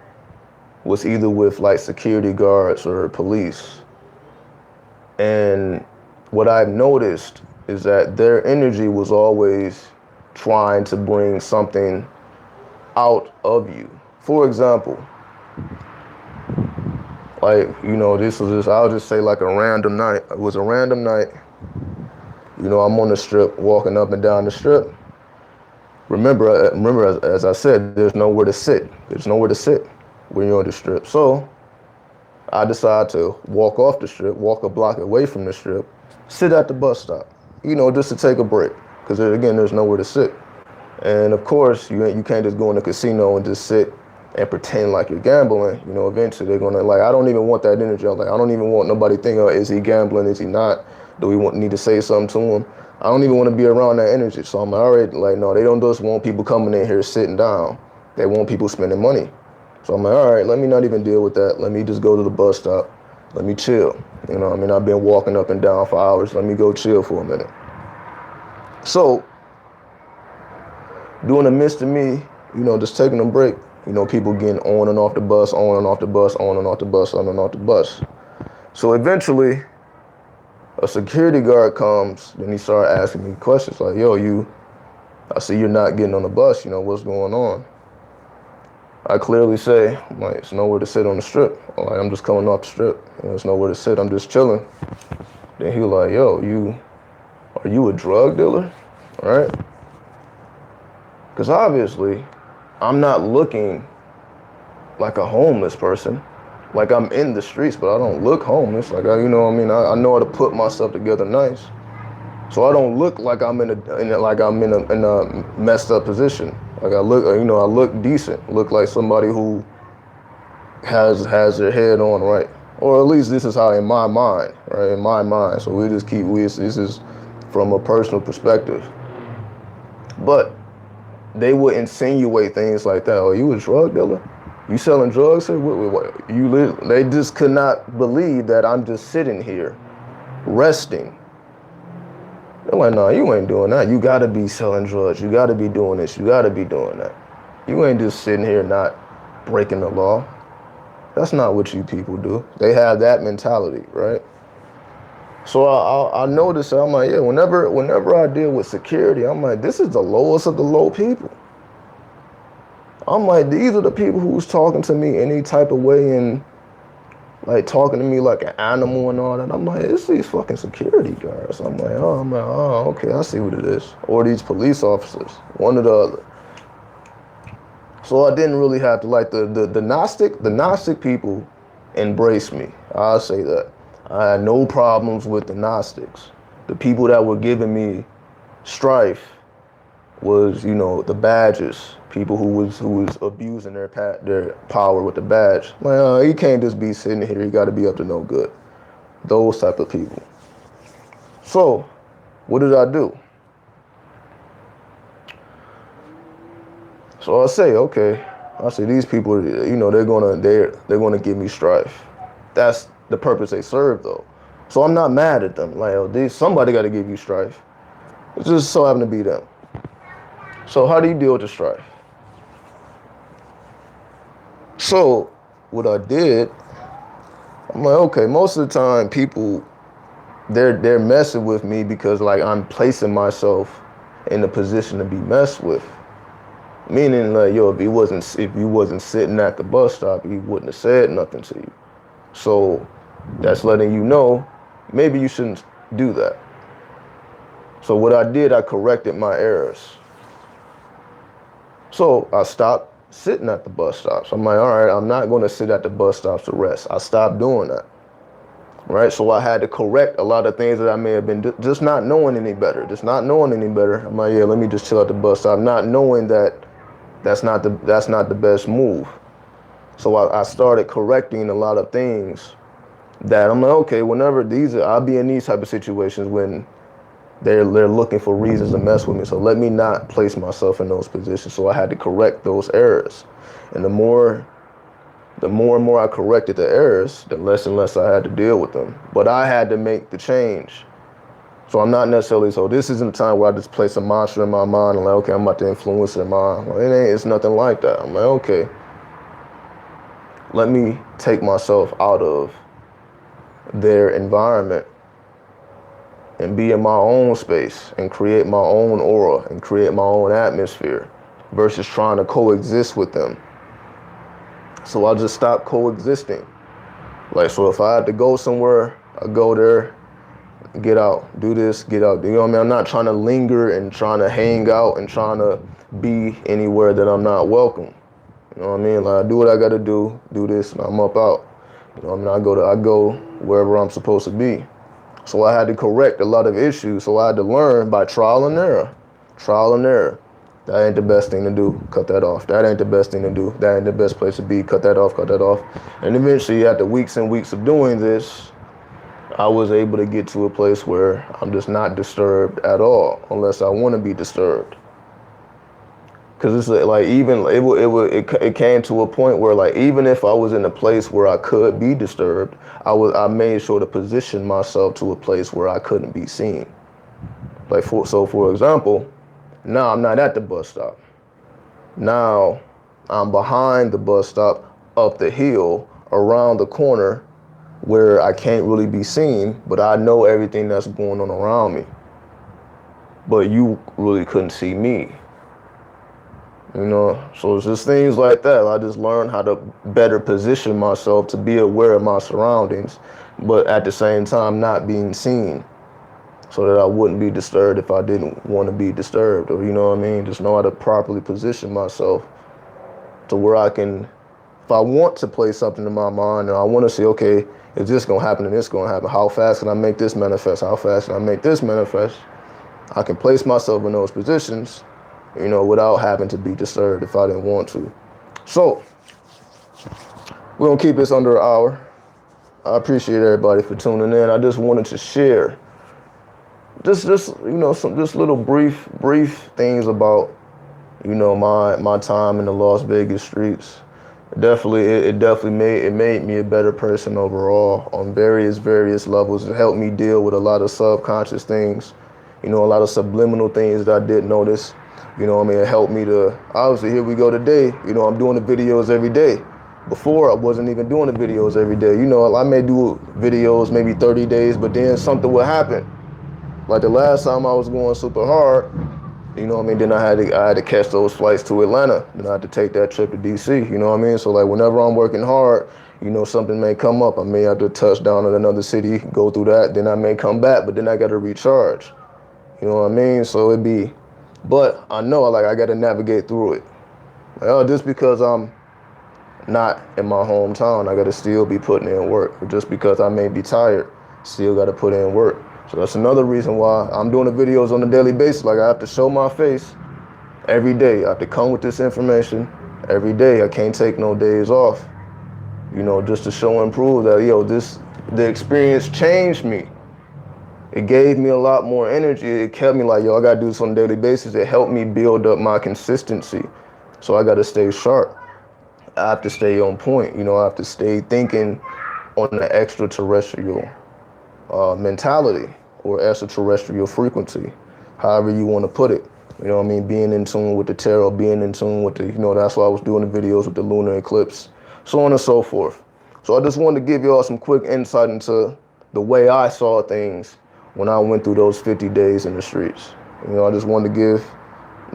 was either with like security guards or police. And what I've noticed is that their energy was always trying to bring something out of you. For example, like, I'll just say like a random night. It was a random night. I'm on the strip, walking up and down the strip. Remember, as I said, there's nowhere to sit. There's nowhere to sit when you're on the strip. So I decide to walk off the strip, walk a block away from the strip, sit at the bus stop, just to take a break. Because again, there's nowhere to sit. And of course, you can't just go in the casino and just sit and pretend like you're gambling, you know, eventually they're gonna, like, I don't even want that energy. I'm like, I don't even want nobody thinking, oh, is he gambling? Is he not? Do we need to say something to him? I don't even want to be around that energy. So I'm already like, no, they don't just want people coming in here sitting down. They want people spending money. So I'm like, all right, let me not even deal with that. Let me just go to the bus stop. Let me chill. You know what I mean? I've been walking up and down for hours. Let me go chill for a minute. So during the midst of me, you know, just taking a break, you know, people getting on and off the bus, on and off the bus, on and off the bus, on and off the bus. So eventually, a security guard comes, and he started asking me questions like, yo, I see you're not getting on the bus, you know, what's going on? I clearly say, like, it's nowhere to sit on the strip. Like, I'm just coming off the strip. You know, there's nowhere to sit, I'm just chilling. Then he was like, yo, are you a drug dealer? All right? Because obviously, I'm not looking like a homeless person. Like, I'm in the streets, but I don't look homeless. Like, you know what I mean? I know how to put myself together nice. So I don't look like I'm in a messed up position. Like, I look decent. Look like somebody who has their head on right. Or at least this is how in my mind, right? In my mind. So this is from a personal perspective. But they would insinuate things like that. Oh, you a drug dealer? You selling drugs here? They just could not believe that I'm just sitting here, resting. They're like, no, you ain't doing that. You gotta be selling drugs. You gotta be doing this. You gotta be doing that. You ain't just sitting here not breaking the law. That's not what you people do. They have that mentality, right? So I noticed, I'm like, yeah, whenever I deal with security, I'm like, this is the lowest of the low people. I'm like, these are the people who's talking to me any type of way and like talking to me like an animal and all that. I'm like, it's these fucking security guards. I'm like, oh, okay, I see what it is. Or these police officers, one or the other. So I didn't really have to, like, the Gnostic people embraced me. I'll say that. I had no problems with the Gnostics. The people that were giving me strife was, you know, the badges, people who was abusing their power with the badge. Like, you can't just be sitting here, you got to be up to no good. Those type of people. So, what did I do? So I say, okay, these people, you know, they're gonna give me strife. That's the purpose they serve, though. So I'm not mad at them. Like, oh, somebody got to give you strife. It just so happened to be them. So how do you deal with the strife? So what I did, I'm like, okay, most of the time people, they're messing with me because, like, I'm placing myself in a position to be messed with. Meaning, like, yo, if you wasn't sitting at the bus stop, he wouldn't have said nothing to you. So that's letting you know, maybe you shouldn't do that. So what I did, I corrected my errors. So I stopped sitting at the bus stops. I'm like, all right, I'm not going to sit at the bus stops to rest. I stopped doing that. Right? So I had to correct a lot of things that I may have been just not knowing any better. I'm like, yeah, let me just chill at the bus stop, not knowing that that's not the best move. So I started correcting a lot of things that I'm like, okay, whenever I'll be in these type of situations when they're looking for reasons to mess with me. So let me not place myself in those positions. So I had to correct those errors. And the more and more I corrected the errors, the less and less I had to deal with them. But I had to make the change. So I'm not necessarily, so this isn't a time where I just place a mantra in my mind and like, okay, I'm about to influence their mind. Well, it's nothing like that. I'm like, okay, let me take myself out of their environment and be in my own space and create my own aura and create my own atmosphere versus trying to coexist with them. So I just stopped coexisting. Like, so if I had to go somewhere, I go there, get out, do this, get out. You know what I mean? I'm not trying to linger and trying to hang out and trying to be anywhere that I'm not welcome. You know what I mean? Like, I do what I got to do this, and I'm up out. You know what I mean? I go wherever I'm supposed to be. So I had to correct a lot of issues. So I had to learn by trial and error. That ain't the best thing to do. Cut that off. That ain't the best thing to do. That ain't the best place to be. Cut that off. Cut that off. And eventually, after weeks and weeks of doing this, I was able to get to a place where I'm just not disturbed at all, unless I want to be disturbed. Cause it's like even it came to a point where like even if I was in a place where I could be disturbed, I made sure to position myself to a place where I couldn't be seen. Like for example, now I'm not at the bus stop. Now I'm behind the bus stop, up the hill, around the corner, where I can't really be seen, but I know everything that's going on around me. But you really couldn't see me. You know, so it's just things like that. I just learned how to better position myself to be aware of my surroundings, but at the same time not being seen, so that I wouldn't be disturbed if I didn't want to be disturbed, or you know what I mean? Just know how to properly position myself to where I can, if I want to play something in my mind and I want to say, okay, is this going to happen and this going to happen? How fast can I make this manifest? How fast can I make this manifest? I can place myself in those positions, you know, without having to be disturbed if I didn't want to. So, we're going to keep this under an hour. I appreciate everybody for tuning in. I just wanted to share just you know, some just little brief things about, you know, my time in the Las Vegas streets. It definitely made me a better person overall on various levels. It helped me deal with a lot of subconscious things, you know, a lot of subliminal things that I didn't notice. You know what I mean? It helped me to, obviously, here we go today. You know, I'm doing the videos every day. Before, I wasn't even doing the videos every day. You know, I may do videos maybe 30 days, but then something would happen. Like the last time I was going super hard, you know what I mean? Then I had to catch those flights to Atlanta. Then I had to take that trip to DC, you know what I mean? So like whenever I'm working hard, you know, something may come up. I may have to touch down in another city, go through that, then I may come back, but then I got to recharge. You know what I mean? So it'd be, but I know like I got to navigate through it. Like, oh, just because I'm not in my hometown, I got to still be putting in work. Or just because I may be tired, still got to put in work. So that's another reason why I'm doing the videos on a daily basis. Like I have to show my face every day. I have to come with this information every day. I can't take no days off, you know, just to show and prove that, yo, the experience changed me. It gave me a lot more energy. It kept me like, yo, I got to do this on a daily basis. It helped me build up my consistency. So I got to stay sharp. I have to stay on point. You know, I have to stay thinking on the extraterrestrial mentality or extraterrestrial frequency, however you want to put it. You know what I mean? Being in tune with the tarot, being in tune with the, you know, that's why I was doing the videos with the lunar eclipse, so on and so forth. So I just wanted to give you all some quick insight into the way I saw things when I went through those 50 days in the streets. You know, I just wanted to give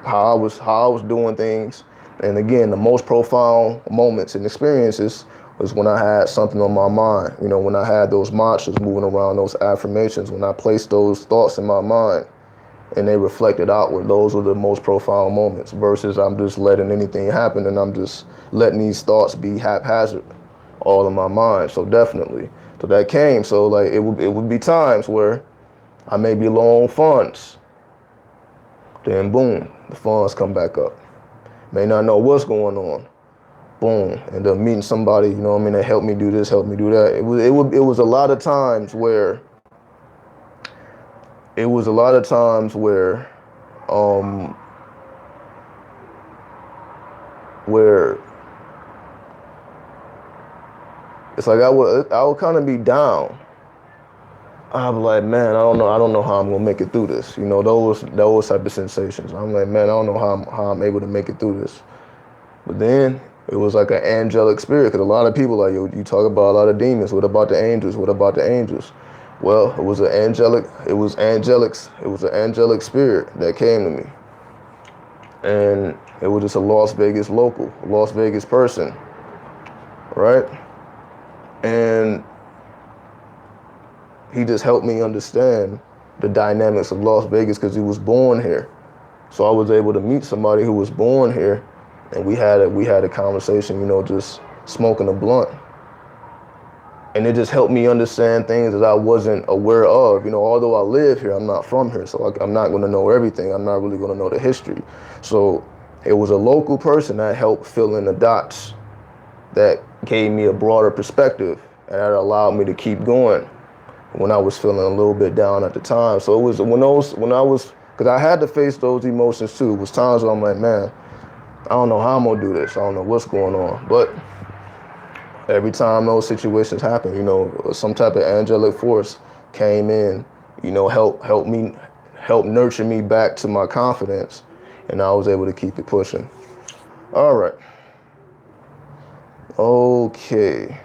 how I was doing things. And again, the most profound moments and experiences was when I had something on my mind. You know, when I had those mantras moving around, those affirmations, when I placed those thoughts in my mind and they reflected outward, those were the most profound moments versus I'm just letting anything happen and I'm just letting these thoughts be haphazard all in my mind. So definitely. So that came. So like it would be times where I may be low on funds. Then boom, the funds come back up. May not know what's going on. Boom, end up meeting somebody, you know what I mean, that helped me do this, helped me do that. It was a lot of times where where it's like I would kind of be down. I'd be like, man, I don't know how I'm gonna make it through this. You know, those type of sensations. I'm like, man, I don't know how I'm able to make it through this. But then it was like an angelic spirit, because a lot of people like, yo, you talk about a lot of demons. What about the angels? What about the angels? Well, it was an angelic spirit that came to me. And it was just a Las Vegas local, a Las Vegas person, right? And he just helped me understand the dynamics of Las Vegas because he was born here. So I was able to meet somebody who was born here, and we had a conversation, you know, just smoking a blunt. And it just helped me understand things that I wasn't aware of. You know, although I live here, I'm not from here, so I'm not going to know everything. I'm not really going to know the history. So it was a local person that helped fill in the dots, that gave me a broader perspective, and that allowed me to keep going when I was feeling a little bit down at the time. So it was because I had to face those emotions too. It was times where I'm like, man, I don't know how I'm gonna do this. I don't know what's going on. But every time those situations happen, you know, some type of angelic force came in, you know, help nurture me back to my confidence, and I was able to keep it pushing. All right. Okay.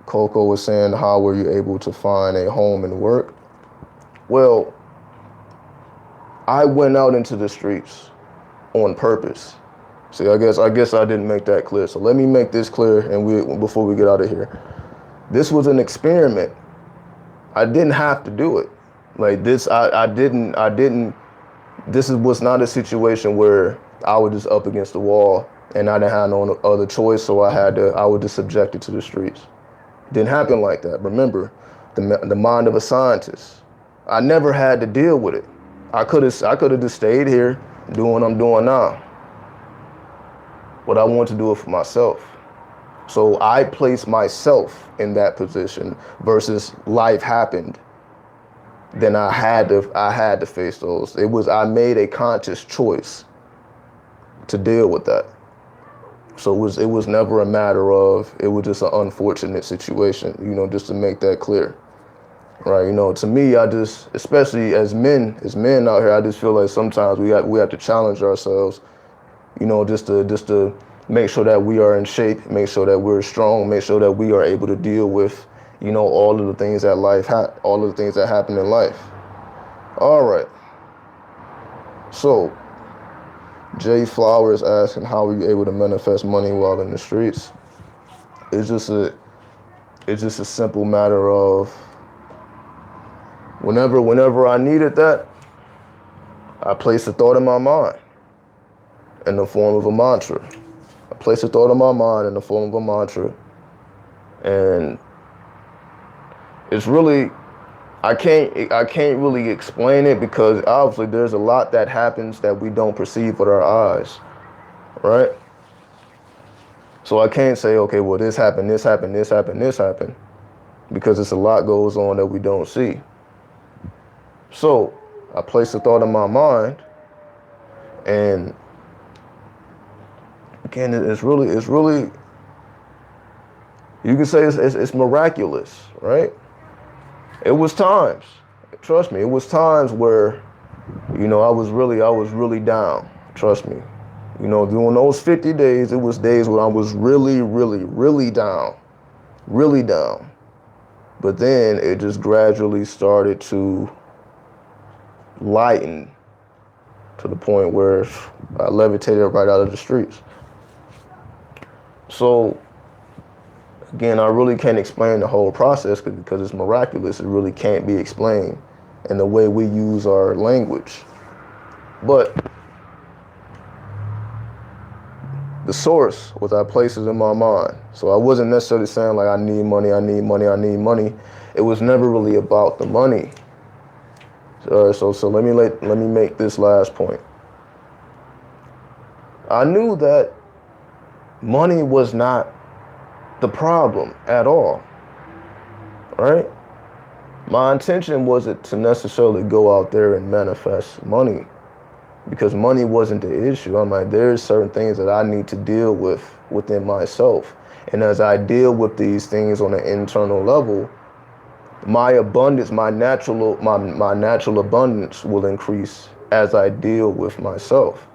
Coco was saying, how were you able to find a home and work? Well, I went out into the streets on purpose. See, I guess I didn't make that clear. So let me make this clear, and before we get out of here. This was an experiment. I didn't have to do it. Like this, I didn't. Was not a situation where I was just up against the wall and I didn't have no other choice, so I was just subjected to the streets. Didn't happen like that. Remember, the mind of a scientist. I never had to deal with it. I could have just stayed here doing what I'm doing now. But I want to do it for myself. So I placed myself in that position versus life happened. Then I had to face those. I made a conscious choice to deal with that. So it was never a matter of, it was just an unfortunate situation, you know, just to make that clear. Right, you know, to me, especially as men out here, I just feel like sometimes we have to challenge ourselves, you know, just to make sure that we are in shape, make sure that we're strong, make sure that we are able to deal with, you know, all of the things that all of the things that happen in life. All right. So, Jay Flowers asking, how are you able to manifest money while in the streets? It's just a simple matter of whenever I needed that, I placed a thought in my mind in the form of a mantra. I placed a thought in my mind in the form of a mantra, and it's really, I can't really explain it because obviously there's a lot that happens that we don't perceive with our eyes, right? So I can't say, okay, well, this happened, because it's a lot goes on that we don't see. So I placed a thought in my mind, and again, it's really, you can say it's miraculous, right? It was times, trust me, it was times where, you know, I was really down, trust me. You know, during those 50 days, it was days where I was really down. But then it just gradually started to lighten to the point where I levitated right out of the streets. So, again, I really can't explain the whole process because it's miraculous. It really can't be explained in the way we use our language. But the source was I placed it in my mind. So I wasn't necessarily saying like I need money. It was never really about the money. So let me make this last point. I knew that money was not the problem at all, right? My intention wasn't to necessarily go out there and manifest money, because money wasn't the issue. I'm like, there's certain things that I need to deal with within myself. And as I deal with these things on an internal level, my abundance, my natural abundance will increase as I deal with myself.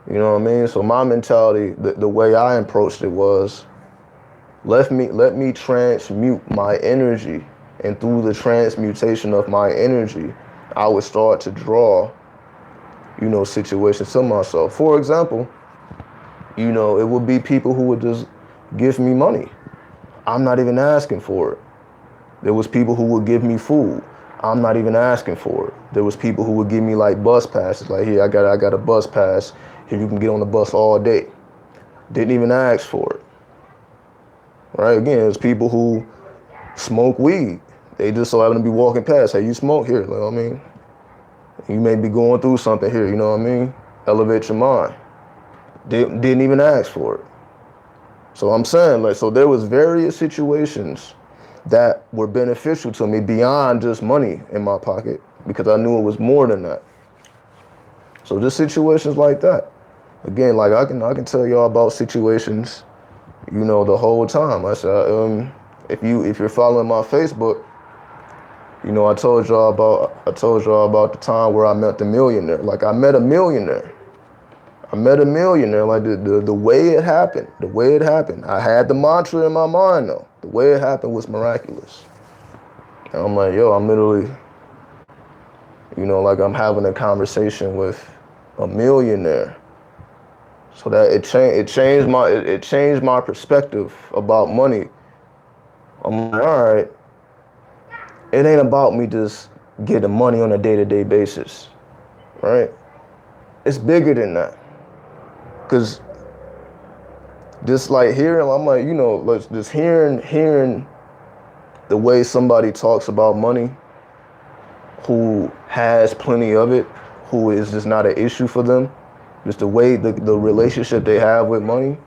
You know what I mean? So my mentality, the way I approached it was, let me transmute my energy, and through the transmutation of my energy, I would start to draw, you know, situations to myself. For example, you know, it would be people who would just give me money. I'm not even asking for it. There was people who would give me food. I'm not even asking for it. There was people who would give me like bus passes. Like, here, I got a bus pass. Here, you can get on the bus all day. Didn't even ask for it. right? Again, it's people who smoke weed. They just so happen to be walking past. Hey, you smoke here? You know what I mean? You may be going through something here. You know what I mean? Elevate your mind. Didn't even ask for it. So I'm saying, like, so there was various situations that were beneficial to me beyond just money in my pocket because I knew it was more than that. So just situations like that. Again, like I can tell y'all about situations, the whole time. I said, if you're following my Facebook, I told y'all about the time where I met the millionaire. Like I met a millionaire. Like the way it happened. I had the mantra in my mind though. The way it happened was miraculous. And I'm like, yo, I'm literally, like I'm having a conversation with a millionaire. So that it changed my perspective about money. I'm like, all right, it ain't about me just getting money on a day-to-day basis, right? It's bigger than that. Cause just like hearing, I'm like, like just hearing the way somebody talks about money, who has plenty of it, who is just not an issue for them, just the way the relationship they have with money.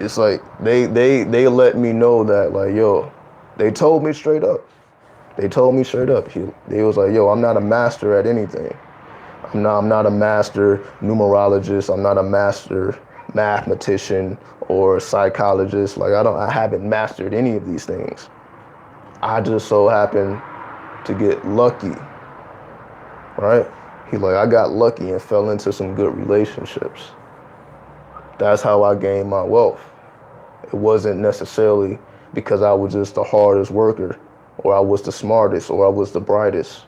It's like they let me know that, like, yo, they told me straight up. They was like, yo, I'm not a master at anything. I'm not a master numerologist. I'm not a master mathematician or psychologist. Like I haven't mastered any of these things. I just so happen to get lucky, right? I got lucky and fell into some good relationships. That's how I gained my wealth. It wasn't necessarily because I was just the hardest worker or I was the smartest or I was the brightest.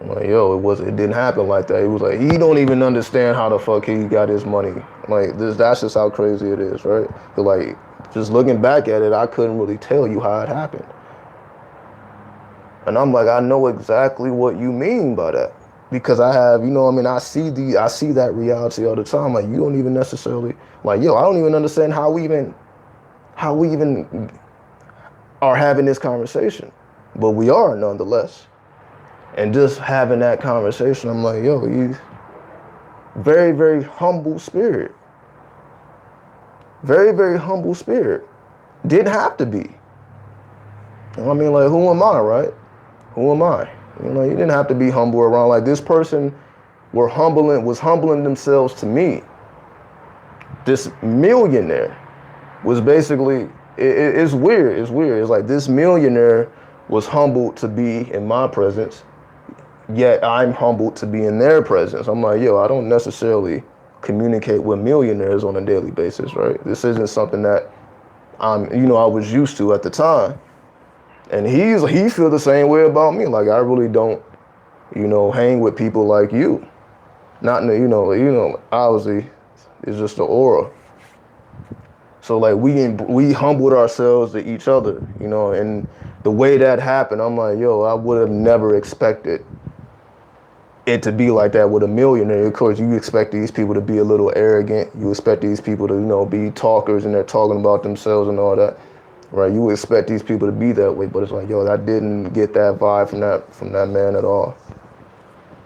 I'm like, yo, it didn't happen like that. It was like, he don't even understand how the fuck he got his money. Like that's just how crazy it is, right? But like, just looking back at it, I couldn't really tell you how it happened. And I'm like, I know exactly what you mean by that. Because I have, I see that reality all the time. Like, you don't even necessarily, like, yo, I don't even understand how we even are having this conversation. But we are nonetheless. And just having that conversation, I'm like, yo, you very, very humble spirit. Very, very humble spirit. Didn't have to be. I mean, like, who am I, right? Who am I? You didn't have to be humble around. Like, this person was humbling themselves to me. This millionaire was basically, it's weird. It's like this millionaire was humbled to be in my presence, yet I'm humbled to be in their presence. I'm like, yo, I don't necessarily communicate with millionaires on a daily basis, right? This isn't something that I was used to at the time. And he feel the same way about me. Like, I really don't, hang with people like you. Not, obviously, it's just the aura. So, like, we humbled ourselves to each other, and the way that happened, I'm like, yo, I would have never expected it to be like that with a millionaire. Of course, you expect these people to be a little arrogant. You expect these people to, be talkers and they're talking about themselves and all that. Right, you would expect these people to be that way, but it's like, yo, I didn't get that vibe from that man at all.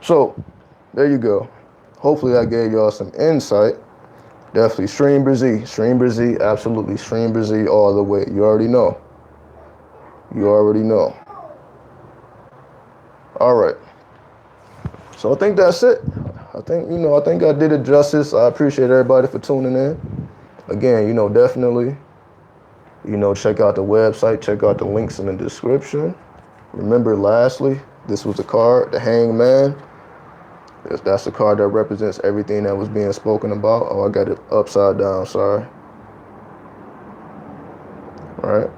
So, there you go. Hopefully, I gave y'all some insight. Definitely stream Brazil, absolutely stream Brazil all the way. You already know. All right. So I think that's it. I think I did it justice. I appreciate everybody for tuning in. Again, definitely. Check out the website, check out the links in the description. Remember, lastly, this was the card, the Hanged Man. That's the card that represents everything that was being spoken about. Oh, I got it upside down, sorry. All right.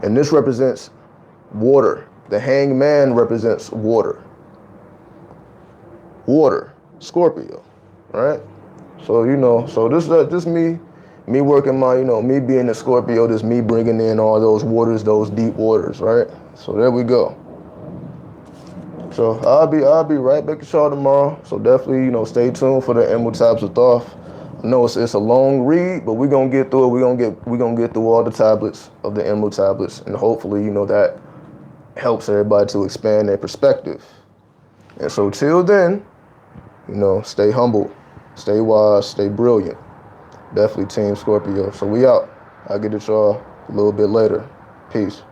And this represents water. The Hanged Man represents water. Water, Scorpio, right? So, so this is just me working my, me being a Scorpio, just me bringing in all those waters, those deep waters, right? So there we go. So I'll be right back at y'all tomorrow. So definitely, stay tuned for the Emerald Types of Thought. No, it's a long read, but we're gonna get through it. We're gonna get through all the tablets of the Emerald tablets, and hopefully, that helps everybody to expand their perspective. And so till then, stay humble, stay wise, stay brilliant. Definitely Team Scorpio. So we out. I'll get at y'all a little bit later. Peace.